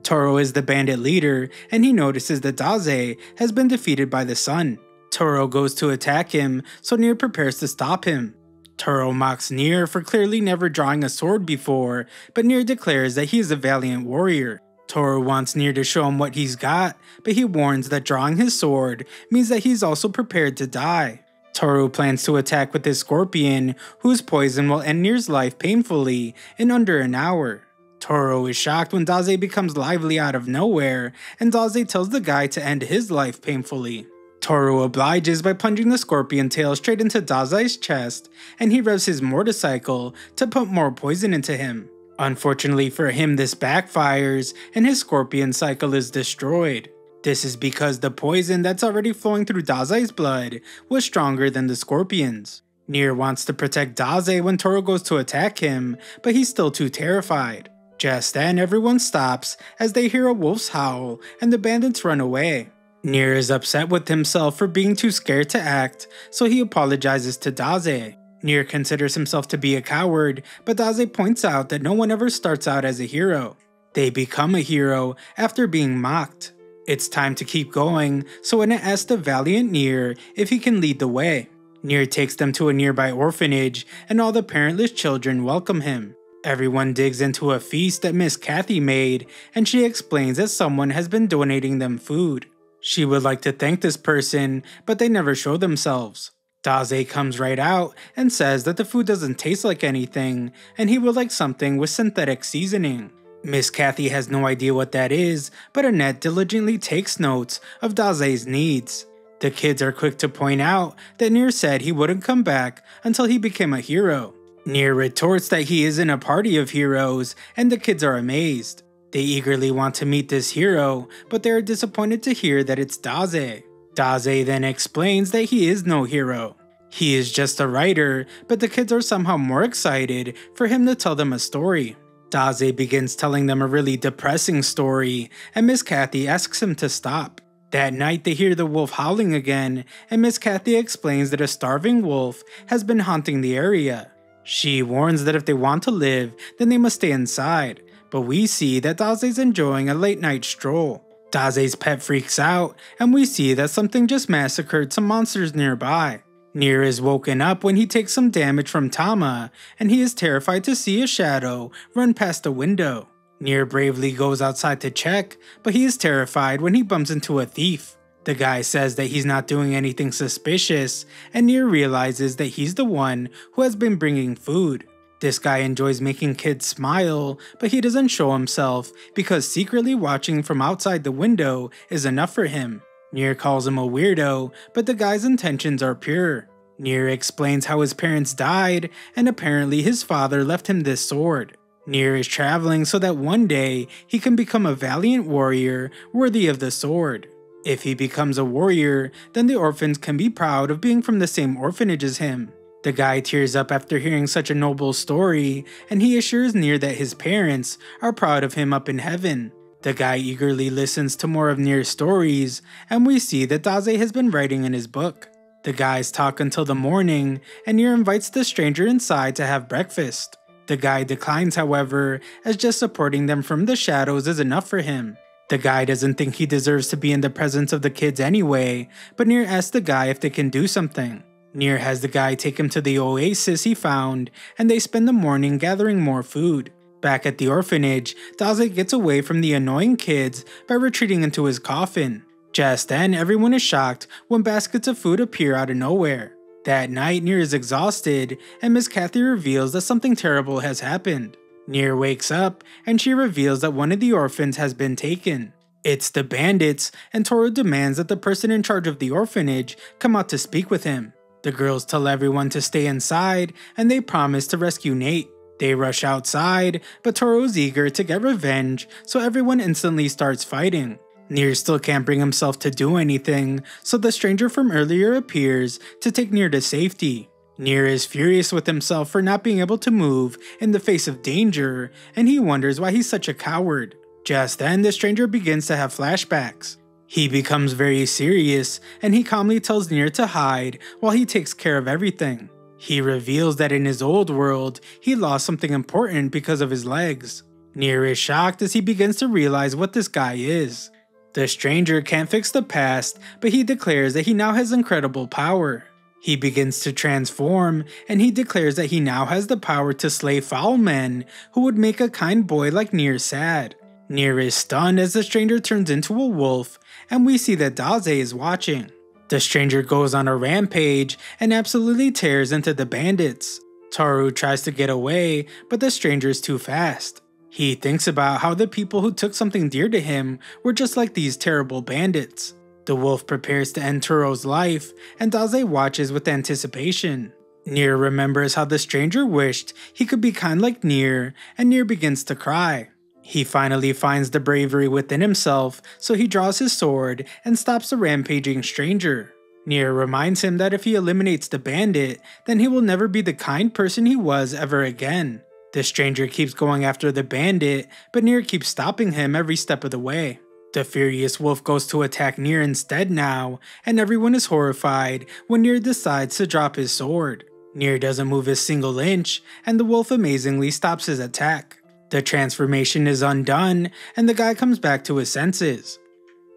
Toro is the bandit leader, and he notices that Daze has been defeated by the sun. Toro goes to attack him, so Nier prepares to stop him. Toro mocks Nier for clearly never drawing a sword before, but Nier declares that he is a valiant warrior. Toro wants Nier to show him what he's got, but he warns that drawing his sword means that he's also prepared to die. Toro plans to attack with his scorpion, whose poison will end Nier's life painfully in under an hour. Toro is shocked when Daze becomes lively out of nowhere, and Daze tells the guy to end his life painfully. Toro obliges by plunging the scorpion tail straight into Daze's chest, and he revs his motorcycle to pump more poison into him. Unfortunately for him, this backfires, and his scorpion cycle is destroyed. This is because the poison that's already flowing through Daze's blood was stronger than the scorpion's. Nier wants to protect Daze when Toro goes to attack him, but he's still too terrified. Just then, everyone stops as they hear a wolf's howl, and the bandits run away. Nier is upset with himself for being too scared to act, so he apologizes to Daze. Nier considers himself to be a coward, but Daze points out that no one ever starts out as a hero. They become a hero after being mocked. It's time to keep going, so Annette asks the valiant Nier if he can lead the way. Nier takes them to a nearby orphanage, and all the parentless children welcome him. Everyone digs into a feast that Miss Kathy made, and she explains that someone has been donating them food. She would like to thank this person, but they never show themselves. Daze comes right out and says that the food doesn't taste like anything, and he would like something with synthetic seasoning. Miss Kathy has no idea what that is, but Annette diligently takes notes of Daze's needs. The kids are quick to point out that Nier said he wouldn't come back until he became a hero. Nier retorts that he is in a party of heroes, and the kids are amazed. They eagerly want to meet this hero, but they are disappointed to hear that it's Daze. Daze then explains that he is no hero. He is just a writer, but the kids are somehow more excited for him to tell them a story. Daze begins telling them a really depressing story, and Miss Kathy asks him to stop. That night they hear the wolf howling again, and Miss Kathy explains that a starving wolf has been haunting the area. She warns that if they want to live, then they must stay inside, but we see that Daze's enjoying a late night stroll. Daze's pet freaks out, and we see that something just massacred some monsters nearby. Nier is woken up when he takes some damage from Tama, and he is terrified to see a shadow run past the window. Nier bravely goes outside to check, but he is terrified when he bumps into a thief. The guy says that he's not doing anything suspicious, and Nier realizes that he's the one who has been bringing food. This guy enjoys making kids smile, but he doesn't show himself because secretly watching from outside the window is enough for him. Nier calls him a weirdo, but the guy's intentions are pure. Nier explains how his parents died, and apparently his father left him this sword. Nier is traveling so that one day he can become a valiant warrior worthy of the sword. If he becomes a warrior, then the orphans can be proud of being from the same orphanage as him. The guy tears up after hearing such a noble story, and he assures Nier that his parents are proud of him up in heaven. The guy eagerly listens to more of Nier's stories, and we see that Daze has been writing in his book. The guys talk until the morning, and Nier invites the stranger inside to have breakfast. The guy declines, however, as just supporting them from the shadows is enough for him. The guy doesn't think he deserves to be in the presence of the kids anyway, but Nier asks the guy if they can do something. Nier has the guy take him to the oasis he found, and they spend the morning gathering more food. Back at the orphanage, Daze gets away from the annoying kids by retreating into his coffin. Just then, everyone is shocked when baskets of food appear out of nowhere. That night, Nier is exhausted, and Miss Kathy reveals that something terrible has happened. Nier wakes up, and she reveals that one of the orphans has been taken. It's the bandits, and Toru demands that the person in charge of the orphanage come out to speak with him. The girls tell everyone to stay inside, and they promise to rescue Nate. They rush outside, but Toru is eager to get revenge, so everyone instantly starts fighting. Nier still can't bring himself to do anything, so the stranger from earlier appears to take Nier to safety. Nier is furious with himself for not being able to move in the face of danger, and he wonders why he's such a coward. Just then, the stranger begins to have flashbacks. He becomes very serious, and he calmly tells Nier to hide while he takes care of everything. He reveals that in his old world, he lost something important because of his legs. Nier is shocked as he begins to realize what this guy is. The stranger can't fix the past, but he declares that he now has incredible power. He begins to transform, and he declares that he now has the power to slay foul men who would make a kind boy like Nier sad. Nier is stunned as the stranger turns into a wolf, and we see that Daze is watching. The stranger goes on a rampage and absolutely tears into the bandits. Toru tries to get away, but the stranger is too fast. He thinks about how the people who took something dear to him were just like these terrible bandits. The wolf prepares to end Toru's life, and Daze watches with anticipation. Nier remembers how the stranger wished he could be kind like Nier, and Nier begins to cry. He finally finds the bravery within himself, so he draws his sword and stops the rampaging stranger. Nier reminds him that if he eliminates the bandit, then he will never be the kind person he was ever again. The stranger keeps going after the bandit, but Nier keeps stopping him every step of the way. The furious wolf goes to attack Nier instead now, and everyone is horrified when Nier decides to drop his sword. Nier doesn't move a single inch, and the wolf amazingly stops his attack. The transformation is undone, and the guy comes back to his senses.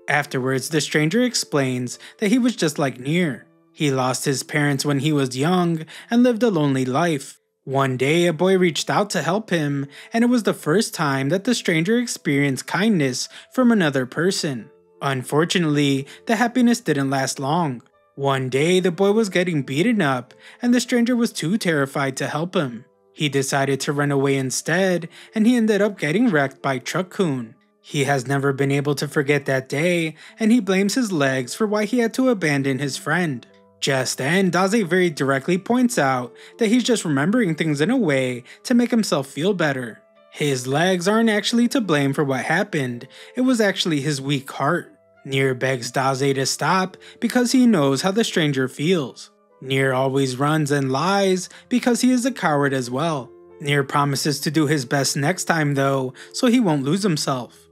Afterwards, the stranger explains that he was just like Nier. He lost his parents when he was young and lived a lonely life. One day, a boy reached out to help him, and it was the first time that the stranger experienced kindness from another person. Unfortunately, the happiness didn't last long. One day, the boy was getting beaten up, and the stranger was too terrified to help him. He decided to run away instead, and he ended up getting wrecked by Truck-kun. He has never been able to forget that day, and he blames his legs for why he had to abandon his friend. Just then, Daze very directly points out that he's just remembering things in a way to make himself feel better. His legs aren't actually to blame for what happened, it was actually his weak heart. Nier begs Daze to stop because he knows how the stranger feels. Nier always runs and lies because he is a coward as well. Nier promises to do his best next time though, so he won't lose himself.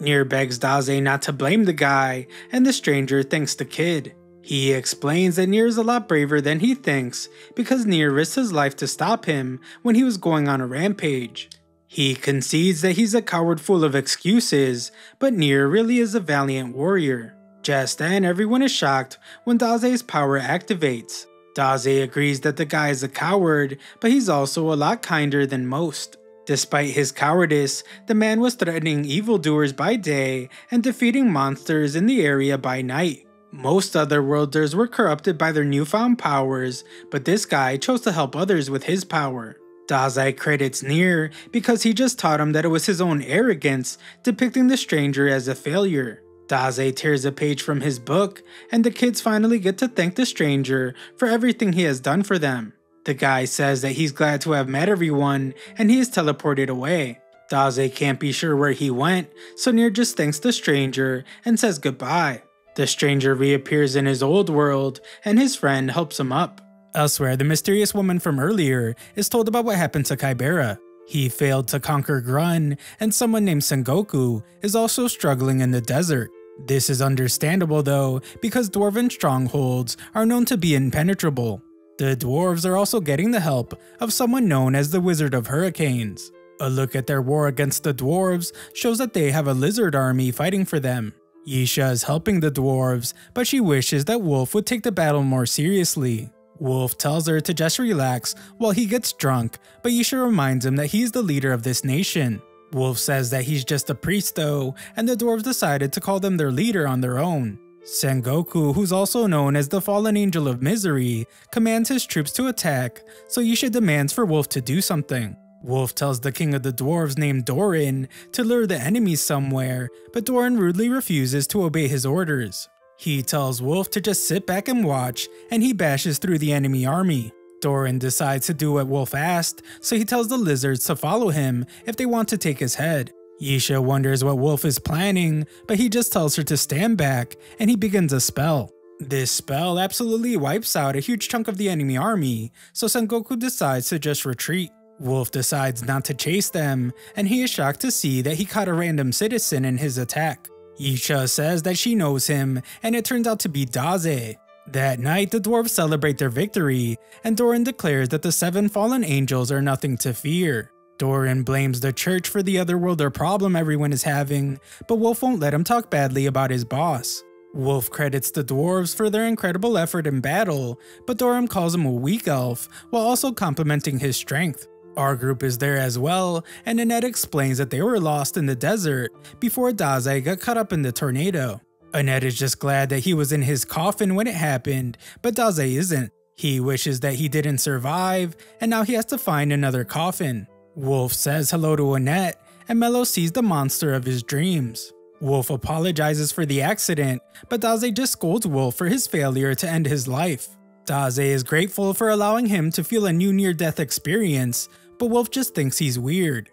Nier begs Daze not to blame the guy, and the stranger thanks the kid. He explains that Nier is a lot braver than he thinks because Nier risked his life to stop him when he was going on a rampage. He concedes that he's a coward full of excuses, but Nier really is a valiant warrior. Just then, everyone is shocked when Daze's power activates. Daze agrees that the guy is a coward, but he's also a lot kinder than most. Despite his cowardice, the man was threatening evildoers by day and defeating monsters in the area by night. Most otherworlders were corrupted by their newfound powers, but this guy chose to help others with his power. Daze credits Nier because he just taught him that it was his own arrogance depicting the stranger as a failure. Daze tears a page from his book, and the kids finally get to thank the stranger for everything he has done for them. The guy says that he's glad to have met everyone, and he is teleported away. Daze can't be sure where he went, so Nier just thanks the stranger and says goodbye. The stranger reappears in his old world, and his friend helps him up. Elsewhere, the mysterious woman from earlier is told about what happened to Kaibera. He failed to conquer Grun, and someone named Sengoku is also struggling in the desert. This is understandable though, because dwarven strongholds are known to be impenetrable. The dwarves are also getting the help of someone known as the Wizard of Hurricanes. A look at their war against the dwarves shows that they have a lizard army fighting for them. Yisha is helping the dwarves, but she wishes that Wolf would take the battle more seriously. Wolf tells her to just relax while he gets drunk, but Yisha reminds him that he's the leader of this nation. Wolf says that he's just a priest though, and the dwarves decided to call them their leader on their own. Sengoku, who's also known as the Fallen Angel of Misery, commands his troops to attack, so Yisha demands for Wolf to do something. Wolf tells the king of the dwarves named Doran to lure the enemies somewhere, but Doran rudely refuses to obey his orders. He tells Wolf to just sit back and watch, and he bashes through the enemy army. Doran decides to do what Wolf asked, so he tells the lizards to follow him if they want to take his head. Yisha wonders what Wolf is planning, but he just tells her to stand back, and he begins a spell. This spell absolutely wipes out a huge chunk of the enemy army, so Sengoku decides to just retreat. Wolf decides not to chase them, and he is shocked to see that he caught a random citizen in his attack. Yisha says that she knows him, and it turns out to be Daze. That night, the dwarves celebrate their victory, and Doran declares that the 7 fallen angels are nothing to fear. Doran blames the church for the otherworlder problem everyone is having, but Wolf won't let him talk badly about his boss. Wolf credits the dwarves for their incredible effort in battle, but Doran calls him a weak elf, while also complimenting his strength. Our group is there as well, and Annette explains that they were lost in the desert before Daze got caught up in the tornado. Annette is just glad that he was in his coffin when it happened, but Daze isn't. He wishes that he didn't survive, and now he has to find another coffin. Wolf says hello to Annette, and Mello sees the monster of his dreams. Wolf apologizes for the accident, but Daze just scolds Wolf for his failure to end his life. Daze is grateful for allowing him to feel a new near-death experience, but Wolf just thinks he's weird.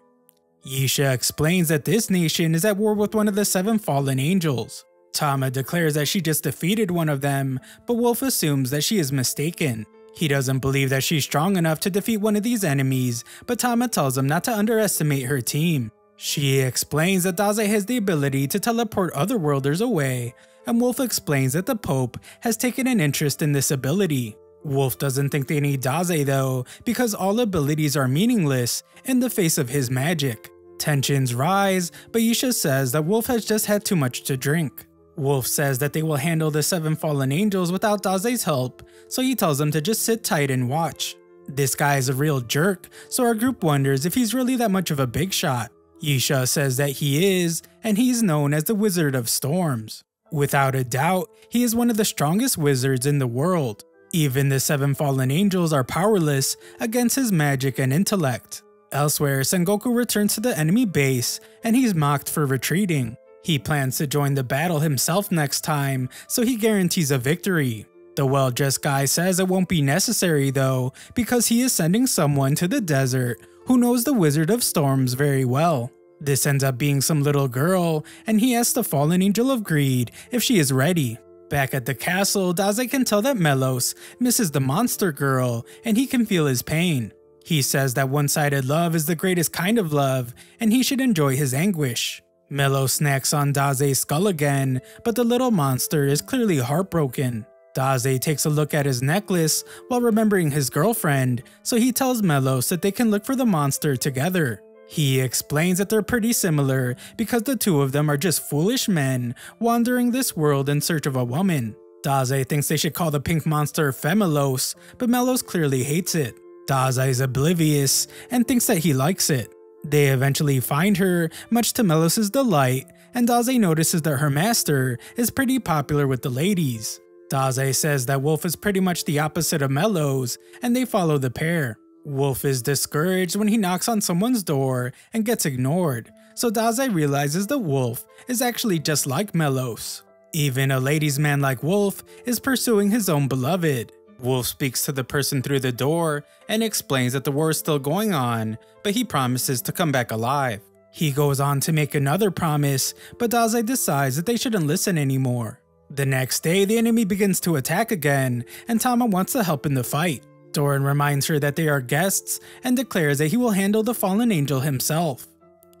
Yisha explains that this nation is at war with one of the 7 fallen angels. Tama declares that she just defeated one of them, but Wolf assumes that she is mistaken. He doesn't believe that she's strong enough to defeat one of these enemies, but Tama tells him not to underestimate her team. She explains that Daze has the ability to teleport otherworlders away, and Wolf explains that the Pope has taken an interest in this ability. Wolf doesn't think they need Daze though, because all abilities are meaningless in the face of his magic. Tensions rise, but Yisha says that Wolf has just had too much to drink. Wolf says that they will handle the 7 fallen angels without Daze's help, so he tells them to just sit tight and watch. This guy is a real jerk, so our group wonders if he's really that much of a big shot. Yisha says that he is, and he's known as the Wizard of Storms. Without a doubt, he is one of the strongest wizards in the world. Even the 7 fallen angels are powerless against his magic and intellect. Elsewhere, Sengoku returns to the enemy base, and he's mocked for retreating. He plans to join the battle himself next time, so he guarantees a victory. The well-dressed guy says it won't be necessary though, because he is sending someone to the desert who knows the Wizard of Storms very well. This ends up being some little girl, and he asks the fallen angel of greed if she is ready. Back at the castle, Daze can tell that Melos misses the monster girl, and he can feel his pain. He says that one-sided love is the greatest kind of love, and he should enjoy his anguish. Melos snacks on Daze's skull again, but the little monster is clearly heartbroken. Daze takes a look at his necklace while remembering his girlfriend, so he tells Melos that they can look for the monster together. He explains that they're pretty similar because the two of them are just foolish men wandering this world in search of a woman. Daze thinks they should call the pink monster Femelos, but Melos clearly hates it. Daze is oblivious and thinks that he likes it. They eventually find her, much to Melos' delight, and Daze notices that her master is pretty popular with the ladies. Daze says that Wolf is pretty much the opposite of Melos, and they follow the pair. Wolf is discouraged when he knocks on someone's door and gets ignored, so Daze realizes that Wolf is actually just like Melos. Even a ladies' man like Wolf is pursuing his own beloved. Wolf speaks to the person through the door and explains that the war is still going on, but he promises to come back alive. He goes on to make another promise, but Daze decides that they shouldn't listen anymore. The next day, the enemy begins to attack again, and Tama wants to help in the fight. Doran reminds her that they are guests and declares that he will handle the fallen angel himself.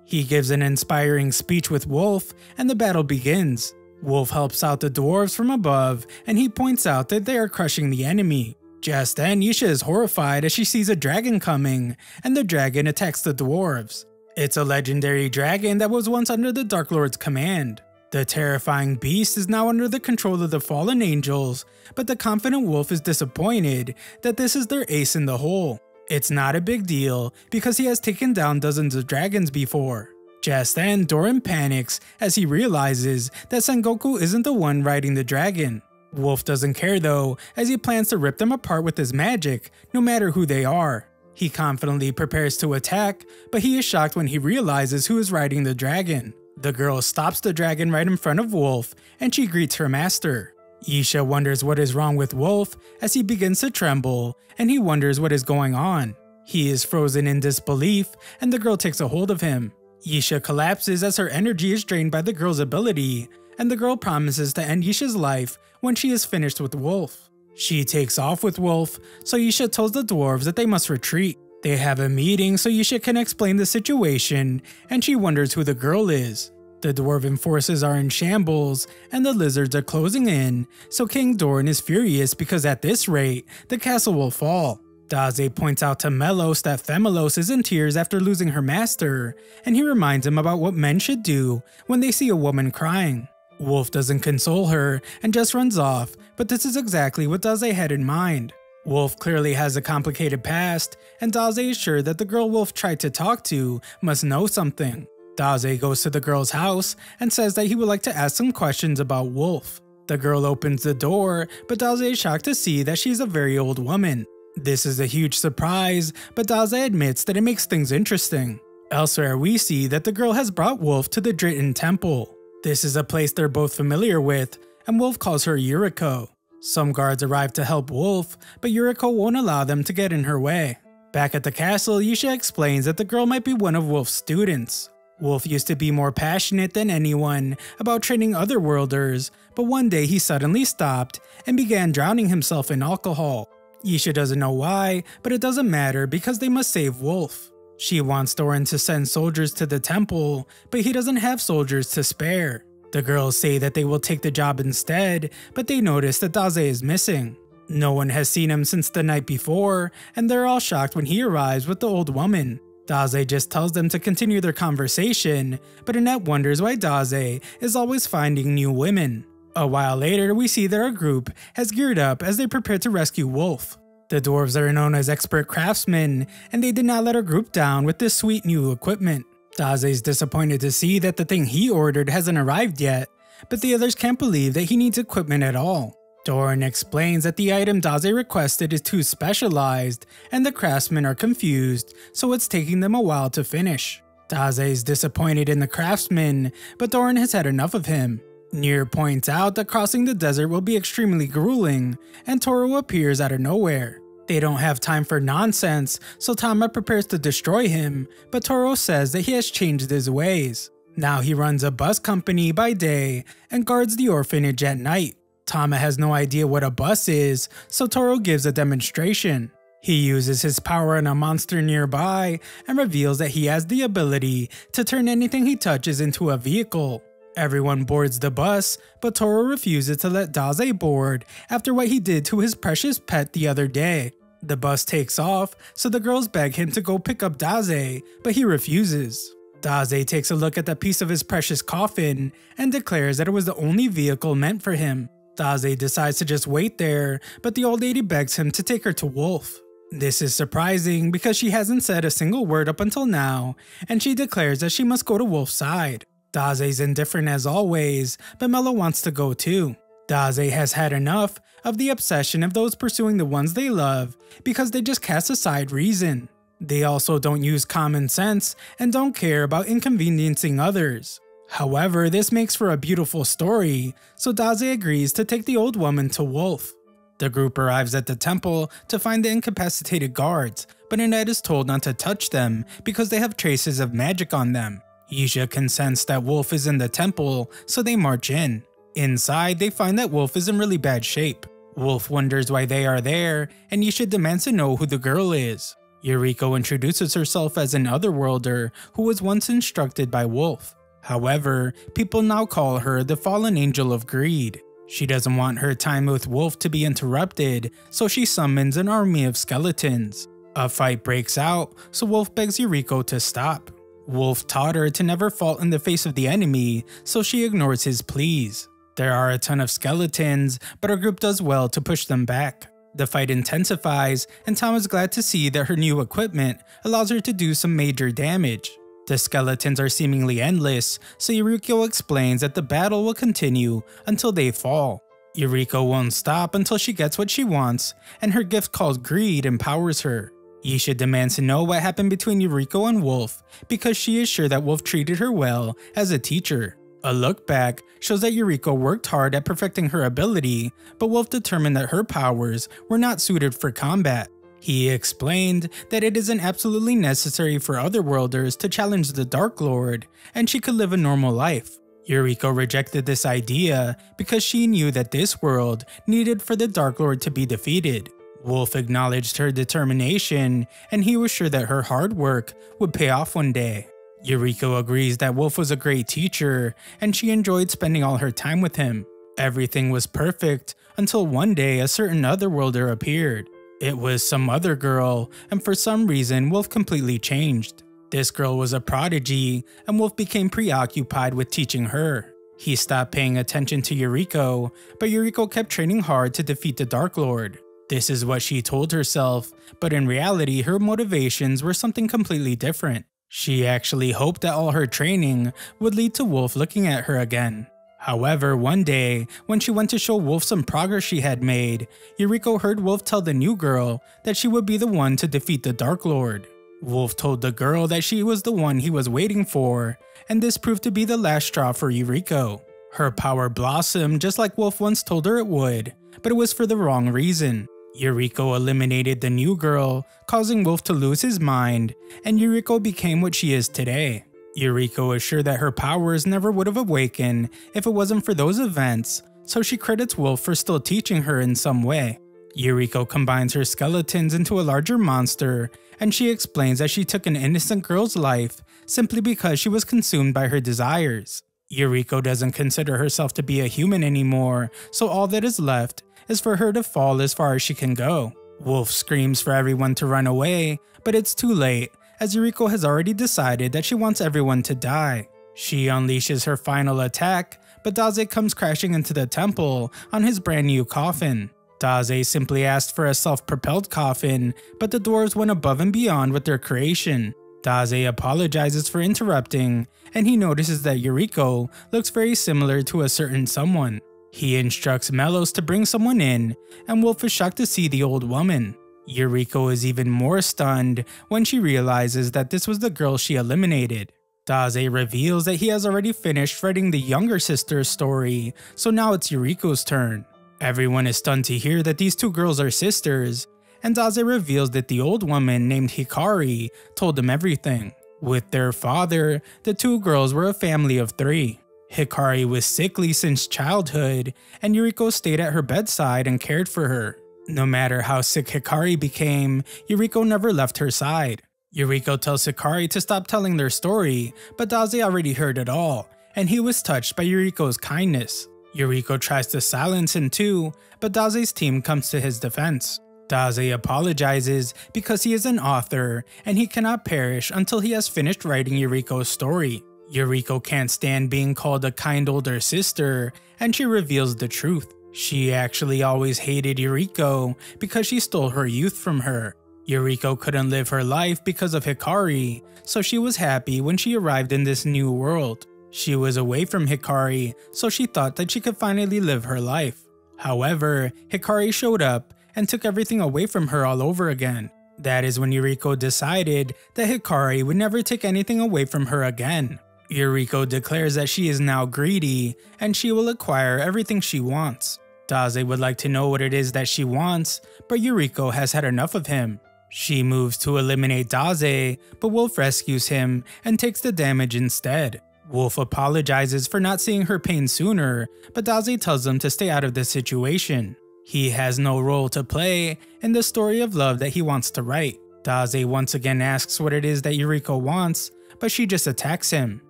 He gives an inspiring speech with Wolf, and the battle begins. Wolf helps out the dwarves from above, and he points out that they are crushing the enemy. Just then, Yisha is horrified as she sees a dragon coming, and the dragon attacks the dwarves. It's a legendary dragon that was once under the Dark Lord's command. The terrifying beast is now under the control of the fallen angels, but the confident wolf is disappointed that this is their ace in the hole. It's not a big deal because he has taken down dozens of dragons before. Just then, Doran panics as he realizes that Sengoku isn't the one riding the dragon. Wolf doesn't care though, as he plans to rip them apart with his magic, no matter who they are. He confidently prepares to attack, but he is shocked when he realizes who is riding the dragon. The girl stops the dragon right in front of Wolf, and she greets her master. Yisha wonders what is wrong with Wolf as he begins to tremble, and he wonders what is going on. He is frozen in disbelief, and the girl takes a hold of him. Yisha collapses as her energy is drained by the girl's ability, and the girl promises to end Yisha's life when she is finished with Wolf. She takes off with Wolf, so Yisha tells the dwarves that they must retreat. They have a meeting so Yisha can explain the situation, and she wonders who the girl is. The dwarven forces are in shambles, and the lizards are closing in, so King Doran is furious because at this rate, the castle will fall. Daze points out to Melos that Femelos is in tears after losing her master, and he reminds him about what men should do when they see a woman crying. Wolf doesn't console her and just runs off, but this is exactly what Daze had in mind. Wolf clearly has a complicated past, and Daze is sure that the girl Wolf tried to talk to must know something. Daze goes to the girl's house and says that he would like to ask some questions about Wolf. The girl opens the door, but Daze is shocked to see that she's a very old woman. This is a huge surprise, but Daze admits that it makes things interesting. Elsewhere, we see that the girl has brought Wolf to the Dritten Temple. This is a place they're both familiar with, and Wolf calls her Yuriko. Some guards arrive to help Wolf, but Yuriko won't allow them to get in her way. Back at the castle, Yisha explains that the girl might be one of Wolf's students. Wolf used to be more passionate than anyone about training otherworlders, but one day he suddenly stopped and began drowning himself in alcohol. Yisha doesn't know why, but it doesn't matter because they must save Wolf. She wants Doran to send soldiers to the temple, but he doesn't have soldiers to spare. The girls say that they will take the job instead, but they notice that Daze is missing. No one has seen him since the night before, and they're all shocked when he arrives with the old woman. Daze just tells them to continue their conversation, but Annette wonders why Daze is always finding new women. A while later, we see that our group has geared up as they prepare to rescue Wolf. The dwarves are known as expert craftsmen, and they did not let our group down with this sweet new equipment. Daze is disappointed to see that the thing he ordered hasn't arrived yet, but the others can't believe that he needs equipment at all. Doran explains that the item Daze requested is too specialized, and the craftsmen are confused, so it's taking them a while to finish. Daze is disappointed in the craftsman, but Doran has had enough of him. Nier points out that crossing the desert will be extremely grueling, and Toro appears out of nowhere. They don't have time for nonsense, so Tama prepares to destroy him, but Toro says that he has changed his ways. Now he runs a bus company by day and guards the orphanage at night. Tama has no idea what a bus is, so Toro gives a demonstration. He uses his power on a monster nearby and reveals that he has the ability to turn anything he touches into a vehicle. Everyone boards the bus, but Toro refuses to let Daze board after what he did to his precious pet the other day. The bus takes off, so the girls beg him to go pick up Daze, but he refuses. Daze takes a look at the piece of his precious coffin and declares that it was the only vehicle meant for him. Daze decides to just wait there, but the old lady begs him to take her to Wolf. This is surprising because she hasn't said a single word up until now, and she declares that she must go to Wolf's side. Daze is indifferent as always, but Mello wants to go too. Daze has had enough of the obsession of those pursuing the ones they love because they just cast aside reason. They also don't use common sense and don't care about inconveniencing others. However, this makes for a beautiful story, so Daze agrees to take the old woman to Wolf. The group arrives at the temple to find the incapacitated guards, but Annette is told not to touch them because they have traces of magic on them. Yisha can sense that Wolf is in the temple, so they march in. Inside, they find that Wolf is in really bad shape. Wolf wonders why they are there, and Yisha demands to know who the girl is. Yuriko introduces herself as an otherworlder who was once instructed by Wolf. However, people now call her the fallen angel of greed. She doesn't want her time with Wolf to be interrupted, so she summons an army of skeletons. A fight breaks out, so Wolf begs Yuriko to stop. Wolf taught her to never fall in the face of the enemy, so she ignores his pleas. There are a ton of skeletons, but our group does well to push them back. The fight intensifies, and Tom is glad to see that her new equipment allows her to do some major damage. The skeletons are seemingly endless, so Yuriko explains that the battle will continue until they fall. Yuriko won't stop until she gets what she wants, and her gift called Greed empowers her. Yisha demands to know what happened between Yuriko and Wolf because she is sure that Wolf treated her well as a teacher. A look back shows that Yuriko worked hard at perfecting her ability, but Wolf determined that her powers were not suited for combat. He explained that it isn't absolutely necessary for otherworlders to challenge the Dark Lord, and she could live a normal life. Yuriko rejected this idea because she knew that this world needed for the Dark Lord to be defeated. Wolf acknowledged her determination, and he was sure that her hard work would pay off one day. Yuriko agrees that Wolf was a great teacher, and she enjoyed spending all her time with him. Everything was perfect until one day a certain otherworlder appeared. It was some other girl, and for some reason Wolf completely changed. This girl was a prodigy, and Wolf became preoccupied with teaching her. He stopped paying attention to Yuriko, but Yuriko kept training hard to defeat the Dark Lord. This is what she told herself, but in reality her motivations were something completely different. She actually hoped that all her training would lead to Wolf looking at her again. However, one day, when she went to show Wolf some progress she had made, Yuriko heard Wolf tell the new girl that she would be the one to defeat the Dark Lord. Wolf told the girl that she was the one he was waiting for, and this proved to be the last straw for Yuriko. Her power blossomed just like Wolf once told her it would, but it was for the wrong reason. Yuriko eliminated the new girl, causing Wolf to lose his mind, and Yuriko became what she is today. Yuriko is sure that her powers never would have awakened if it wasn't for those events, so she credits Wolf for still teaching her in some way. Yuriko combines her skeletons into a larger monster, and she explains that she took an innocent girl's life simply because she was consumed by her desires. Yuriko doesn't consider herself to be a human anymore, so all that is left is for her to fall as far as she can go. Wolf screams for everyone to run away, but it's too late, as Yuriko has already decided that she wants everyone to die. She unleashes her final attack, but Daze comes crashing into the temple on his brand new coffin. Daze simply asked for a self-propelled coffin, but the dwarves went above and beyond with their creation. Daze apologizes for interrupting, and he notices that Yuriko looks very similar to a certain someone. He instructs Melos to bring someone in, and Wolf is shocked to see the old woman. Yuriko is even more stunned when she realizes that this was the girl she eliminated. Daze reveals that he has already finished writing the younger sister's story, so now it's Yuriko's turn. Everyone is stunned to hear that these two girls are sisters, and Daze reveals that the old woman named Hikari told them everything. With their father, the two girls were a family of 3. Hikari was sickly since childhood, and Yuriko stayed at her bedside and cared for her. No matter how sick Hikari became, Yuriko never left her side. Yuriko tells Hikari to stop telling their story, but Daze already heard it all, and he was touched by Yuriko's kindness. Yuriko tries to silence him too, but Daze's team comes to his defense. Daze apologizes because he is an author, and he cannot perish until he has finished writing Yuriko's story. Yuriko can't stand being called a kind older sister, and she reveals the truth. She actually always hated Yuriko because she stole her youth from her. Yuriko couldn't live her life because of Hikari, so she was happy when she arrived in this new world. She was away from Hikari, so she thought that she could finally live her life. However, Hikari showed up and took everything away from her all over again. That is when Yuriko decided that Hikari would never take anything away from her again. Yuriko declares that she is now greedy, and she will acquire everything she wants. Daze would like to know what it is that she wants, but Yuriko has had enough of him. She moves to eliminate Daze, but Wolf rescues him and takes the damage instead. Wolf apologizes for not seeing her pain sooner, but Daze tells him to stay out of the situation. He has no role to play in the story of love that he wants to write. Daze once again asks what it is that Yuriko wants, but she just attacks him.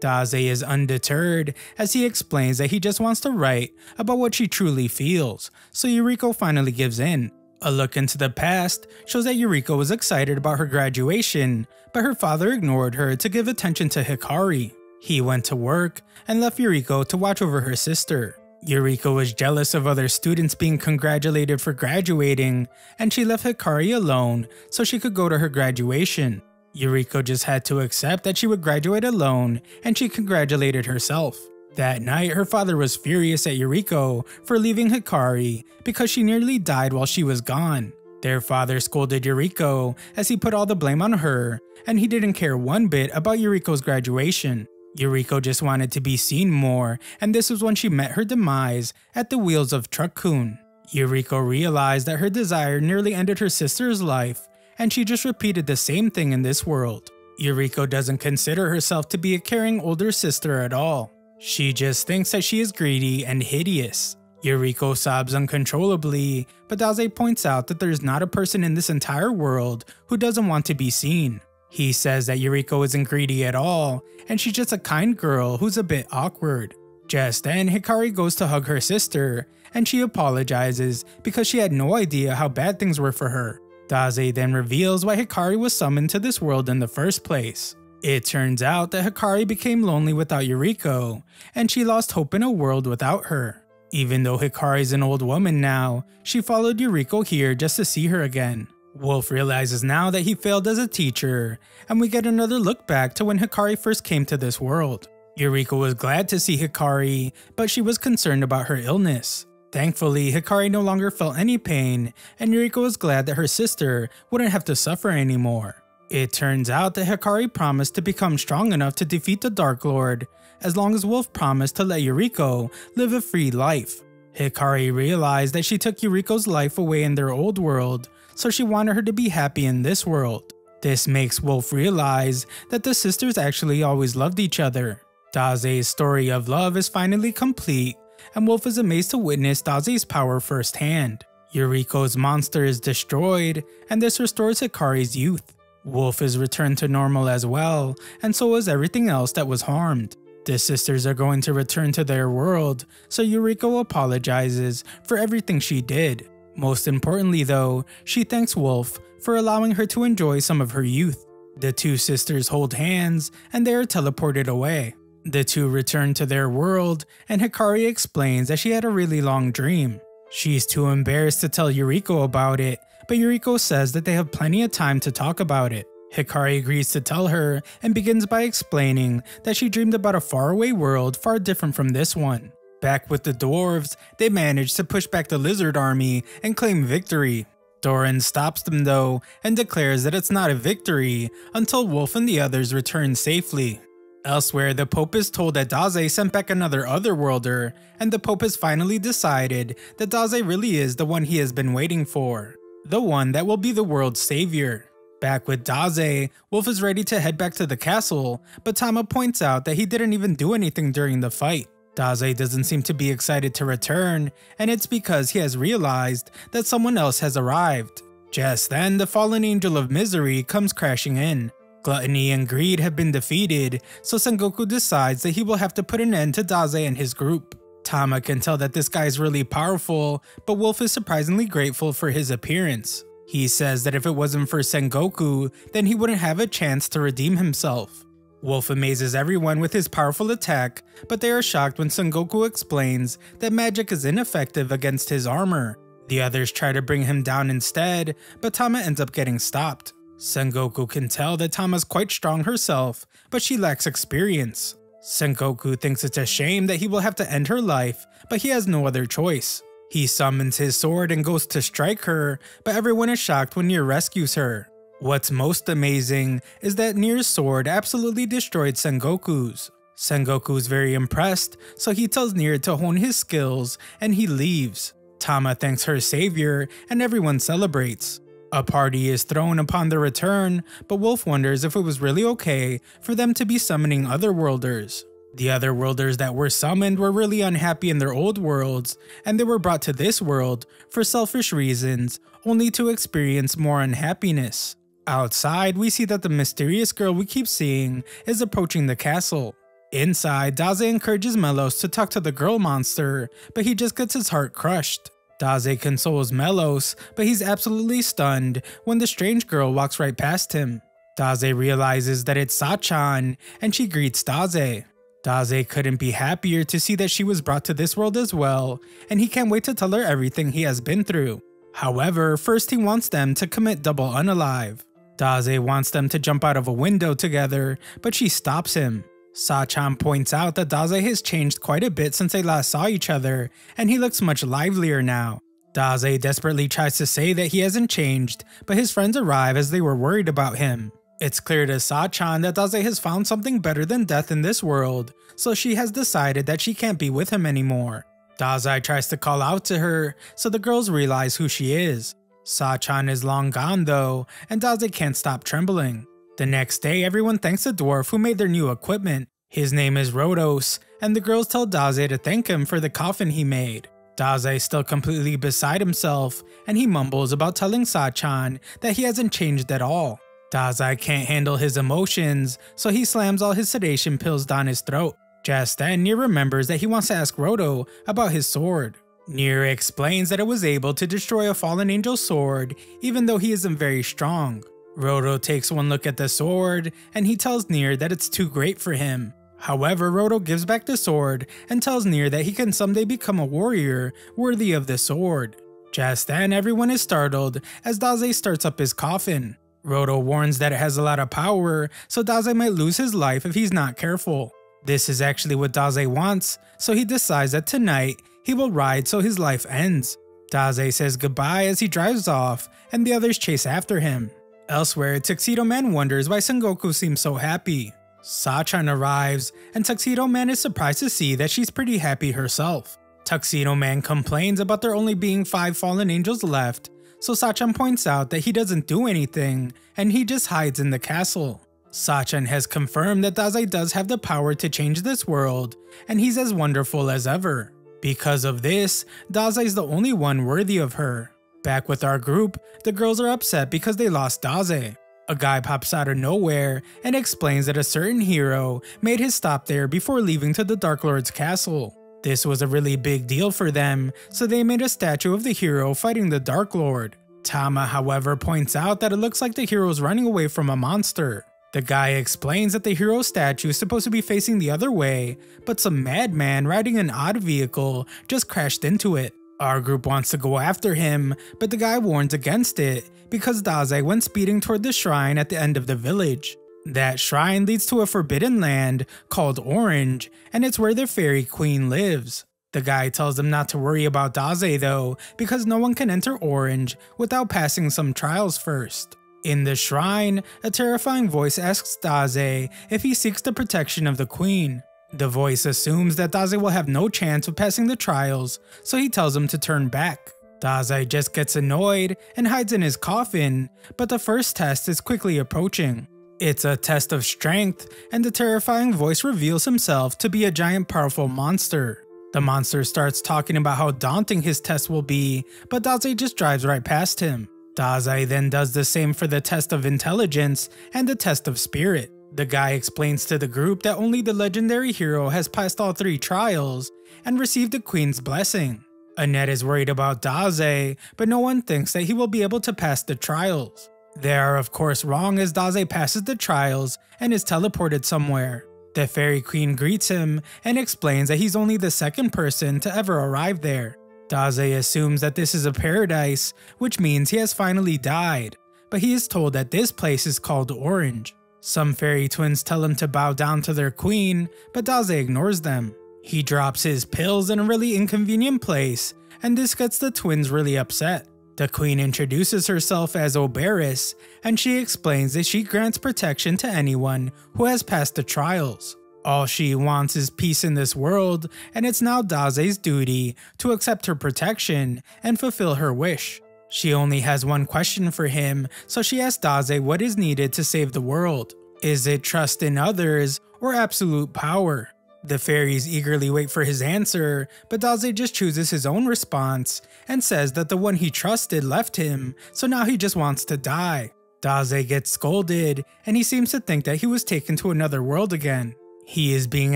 Daze is undeterred as he explains that he just wants to write about what she truly feels, so Yuriko finally gives in. A look into the past shows that Yuriko was excited about her graduation, but her father ignored her to give attention to Hikari. He went to work and left Yuriko to watch over her sister. Yuriko was jealous of other students being congratulated for graduating, and she left Hikari alone so she could go to her graduation. Yuriko just had to accept that she would graduate alone, and she congratulated herself. That night, her father was furious at Yuriko for leaving Hikari because she nearly died while she was gone. Their father scolded Yuriko as he put all the blame on her, and he didn't care one bit about Yuriko's graduation. Yuriko just wanted to be seen more, and this was when she met her demise at the wheels of Truck-kun. Yuriko realized that her desire nearly ended her sister's life, and she just repeated the same thing in this world. Yuriko doesn't consider herself to be a caring older sister at all. She just thinks that she is greedy and hideous. Yuriko sobs uncontrollably, but Daze points out that there's not a person in this entire world who doesn't want to be seen. He says that Yuriko isn't greedy at all, and she's just a kind girl who's a bit awkward. Just then, Hikari goes to hug her sister, and she apologizes because she had no idea how bad things were for her. Daze then reveals why Hikari was summoned to this world in the first place. It turns out that Hikari became lonely without Yuriko, and she lost hope in a world without her. Even though Hikari is an old woman now, she followed Yuriko here just to see her again. Wolf realizes now that he failed as a teacher, and we get another look back to when Hikari first came to this world. Yuriko was glad to see Hikari, but she was concerned about her illness. Thankfully, Hikari no longer felt any pain, and Yuriko was glad that her sister wouldn't have to suffer anymore. It turns out that Hikari promised to become strong enough to defeat the Dark Lord, as long as Wolf promised to let Yuriko live a free life. Hikari realized that she took Yuriko's life away in their old world, so she wanted her to be happy in this world. This makes Wolf realize that the sisters actually always loved each other. Daze's story of love is finally complete, and Wolf is amazed to witness Daze's power firsthand. Yuriko's monster is destroyed, and this restores Hikari's youth. Wolf is returned to normal as well, and so is everything else that was harmed. The sisters are going to return to their world, so Yuriko apologizes for everything she did. Most importantly though, she thanks Wolf for allowing her to enjoy some of her youth. The two sisters hold hands, and they are teleported away. The two return to their world, and Hikari explains that she had a really long dream. She's too embarrassed to tell Yuriko about it, but Yuriko says that they have plenty of time to talk about it. Hikari agrees to tell her and begins by explaining that she dreamed about a faraway world far different from this one. Back with the dwarves, they manage to push back the lizard army and claim victory. Doran stops them though and declares that it's not a victory until Wolf and the others return safely. Elsewhere, the Pope is told that Daze sent back another Otherworlder, and the Pope has finally decided that Daze really is the one he has been waiting for. The one that will be the world's savior. Back with Daze, Wolf is ready to head back to the castle, but Tama points out that he didn't even do anything during the fight. Daze doesn't seem to be excited to return, and it's because he has realized that someone else has arrived. Just then, the fallen angel of misery comes crashing in. Gluttony and greed have been defeated, so Sengoku decides that he will have to put an end to Daze and his group. Tama can tell that this guy is really powerful, but Wolf is surprisingly grateful for his appearance. He says that if it wasn't for Sengoku, then he wouldn't have a chance to redeem himself. Wolf amazes everyone with his powerful attack, but they are shocked when Sengoku explains that magic is ineffective against his armor. The others try to bring him down instead, but Tama ends up getting stopped. Sengoku can tell that Tama's quite strong herself, but she lacks experience. Sengoku thinks it's a shame that he will have to end her life, but he has no other choice. He summons his sword and goes to strike her, but everyone is shocked when Nier rescues her. What's most amazing is that Nier's sword absolutely destroyed Sengoku's. Sengoku's very impressed, so he tells Nier to hone his skills and he leaves. Tama thanks her savior and everyone celebrates. A party is thrown upon their return, but Wolf wonders if it was really okay for them to be summoning Otherworlders. The Otherworlders that were summoned were really unhappy in their old worlds, and they were brought to this world for selfish reasons, only to experience more unhappiness. Outside, we see that the mysterious girl we keep seeing is approaching the castle. Inside, Daze encourages Melos to talk to the girl monster, but he just gets his heart crushed. Daze consoles Melos, but he's absolutely stunned when the strange girl walks right past him. Daze realizes that it's Sachan, and she greets Daze. Daze couldn't be happier to see that she was brought to this world as well, and he can't wait to tell her everything he has been through. However, first he wants them to commit double unalive. Daze wants them to jump out of a window together, but she stops him. Sachan points out that Daze has changed quite a bit since they last saw each other, and he looks much livelier now. Daze desperately tries to say that he hasn't changed, but his friends arrive as they were worried about him. It's clear to Sachan that Daze has found something better than death in this world, so she has decided that she can't be with him anymore. Daze tries to call out to her, so the girls realize who she is. Sachan is long gone though, and Daze can't stop trembling. The next day, everyone thanks the dwarf who made their new equipment. His name is Rhodos, and the girls tell Daze to thank him for the coffin he made. Daze is still completely beside himself, and he mumbles about telling Sachan that he hasn't changed at all. Daze can't handle his emotions, so he slams all his sedation pills down his throat. Just then, Nier remembers that he wants to ask Rhodo about his sword. Nier explains that it was able to destroy a fallen angel's sword, even though he isn't very strong. Rhodo takes one look at the sword, and he tells Nier that it's too great for him. However, Rhodo gives back the sword and tells Nier that he can someday become a warrior worthy of the sword. Just then, everyone is startled as Daze starts up his coffin. Rhodo warns that it has a lot of power, so Daze might lose his life if he's not careful. This is actually what Daze wants, so he decides that tonight he will ride so his life ends. Daze says goodbye as he drives off, and the others chase after him. Elsewhere, Tuxedo Man wonders why Sengoku seems so happy. Sachan arrives, and Tuxedo Man is surprised to see that she's pretty happy herself. Tuxedo Man complains about there only being 5 fallen angels left, so Sachan points out that he doesn't do anything, and he just hides in the castle. Sachan has confirmed that Daze does have the power to change this world, and he's as wonderful as ever. Because of this, Daze is the only one worthy of her. Back with our group, the girls are upset because they lost Daze. A guy pops out of nowhere and explains that a certain hero made his stop there before leaving to the Dark Lord's castle. This was a really big deal for them, so they made a statue of the hero fighting the Dark Lord. Tama, however, points out that it looks like the hero is running away from a monster. The guy explains that the hero statue is supposed to be facing the other way, but some madman riding an odd vehicle just crashed into it. Our group wants to go after him, but the guy warns against it because Daze went speeding toward the shrine at the end of the village. That shrine leads to a forbidden land called Orange, and it's where the fairy queen lives. The guy tells them not to worry about Daze though, because no one can enter Orange without passing some trials first. In the shrine, a terrifying voice asks Daze if he seeks the protection of the queen. The voice assumes that Daze will have no chance of passing the trials, so he tells him to turn back. Daze just gets annoyed and hides in his coffin, but the first test is quickly approaching. It's a test of strength, and the terrifying voice reveals himself to be a giant powerful monster. The monster starts talking about how daunting his test will be, but Daze just drives right past him. Daze then does the same for the test of intelligence and the test of spirit. The guy explains to the group that only the legendary hero has passed all 3 trials and received the queen's blessing. Annette is worried about Daze, but no one thinks that he will be able to pass the trials. They are of course wrong as Daze passes the trials and is teleported somewhere. The fairy queen greets him and explains that he's only the 2nd person to ever arrive there. Daze assumes that this is a paradise, which means he has finally died, but he is told that this place is called Orange. Some fairy twins tell him to bow down to their queen, but Daze ignores them. He drops his pills in a really inconvenient place, and this gets the twins really upset. The queen introduces herself as Oberis, and she explains that she grants protection to anyone who has passed the trials. All she wants is peace in this world, and it's now Daze's duty to accept her protection and fulfill her wish. She only has one question for him, so she asks Daze what is needed to save the world. Is it trust in others or absolute power? The fairies eagerly wait for his answer, but Daze just chooses his own response and says that the one he trusted left him, so now he just wants to die. Daze gets scolded, and he seems to think that he was taken to another world again. He is being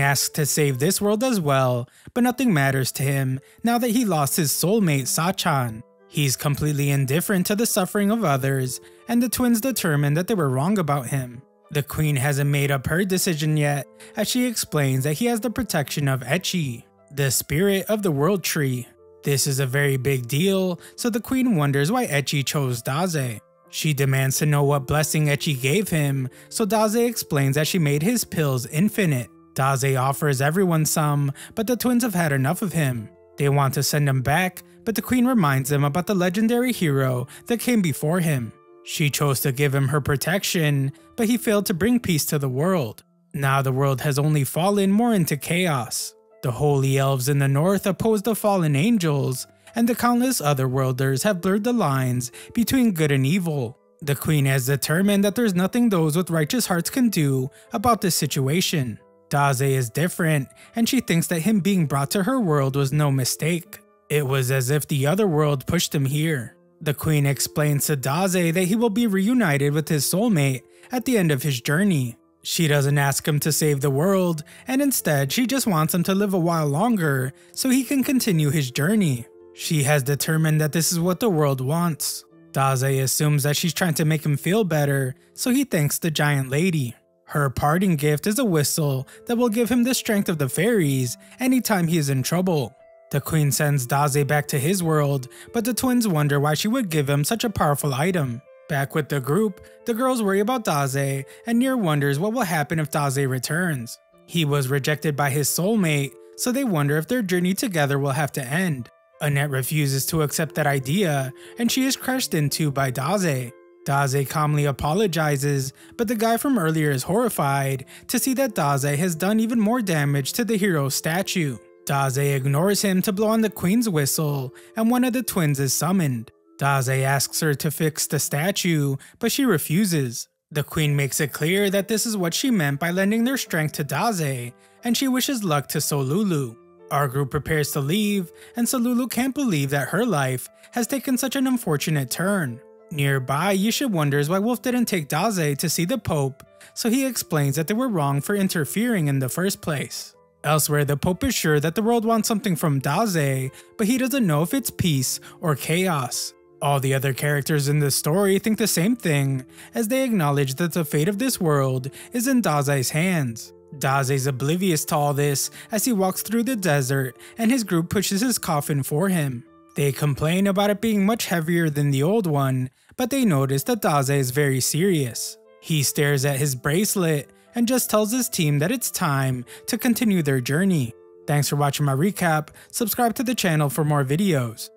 asked to save this world as well, but nothing matters to him now that he lost his soulmate Sachan. He's completely indifferent to the suffering of others, and the twins determine that they were wrong about him. The queen hasn't made up her decision yet, as she explains that he has the protection of Echi, the spirit of the world tree. This is a very big deal, so the queen wonders why Echi chose Daze. She demands to know what blessing Echi gave him, so Daze explains that she made his pills infinite. Daze offers everyone some, but the twins have had enough of him. They want to send him back, but the queen reminds them about the legendary hero that came before him. She chose to give him her protection, but he failed to bring peace to the world. Now the world has only fallen more into chaos. The holy elves in the north oppose the fallen angels, and the countless other worlders have blurred the lines between good and evil. The queen has determined that there's nothing those with righteous hearts can do about this situation. Daze is different, and she thinks that him being brought to her world was no mistake. It was as if the other world pushed him here. The queen explains to Daze that he will be reunited with his soulmate at the end of his journey. She doesn't ask him to save the world, and instead she just wants him to live a while longer so he can continue his journey. She has determined that this is what the world wants. Daze assumes that she's trying to make him feel better, so he thanks the giant lady. Her parting gift is a whistle that will give him the strength of the fairies anytime he is in trouble. The queen sends Daze back to his world, but the twins wonder why she would give him such a powerful item. Back with the group, the girls worry about Daze, and Nier wonders what will happen if Daze returns. He was rejected by his soulmate, so they wonder if their journey together will have to end. Annette refuses to accept that idea, and she is crushed into by Daze. Daze calmly apologizes, but the guy from earlier is horrified to see that Daze has done even more damage to the hero's statue. Daze ignores him to blow on the queen's whistle, and one of the twins is summoned. Daze asks her to fix the statue, but she refuses. The queen makes it clear that this is what she meant by lending their strength to Daze, and she wishes luck to Solulu. Our group prepares to leave, and Solulu can't believe that her life has taken such an unfortunate turn. Nearby, Yisha wonders why Wolf didn't take Daze to see the Pope, so he explains that they were wrong for interfering in the first place. Elsewhere, the Pope is sure that the world wants something from Daze, but he doesn't know if it's peace or chaos. All the other characters in the story think the same thing, as they acknowledge that the fate of this world is in Daze's hands. Daze's oblivious to all this as he walks through the desert, and his group pushes his coffin for him. They complain about it being much heavier than the old one, but they notice that Daze is very serious. He stares at his bracelet and just tells his team that it's time to continue their journey. Thanks for watching my recap, subscribe to the channel for more videos.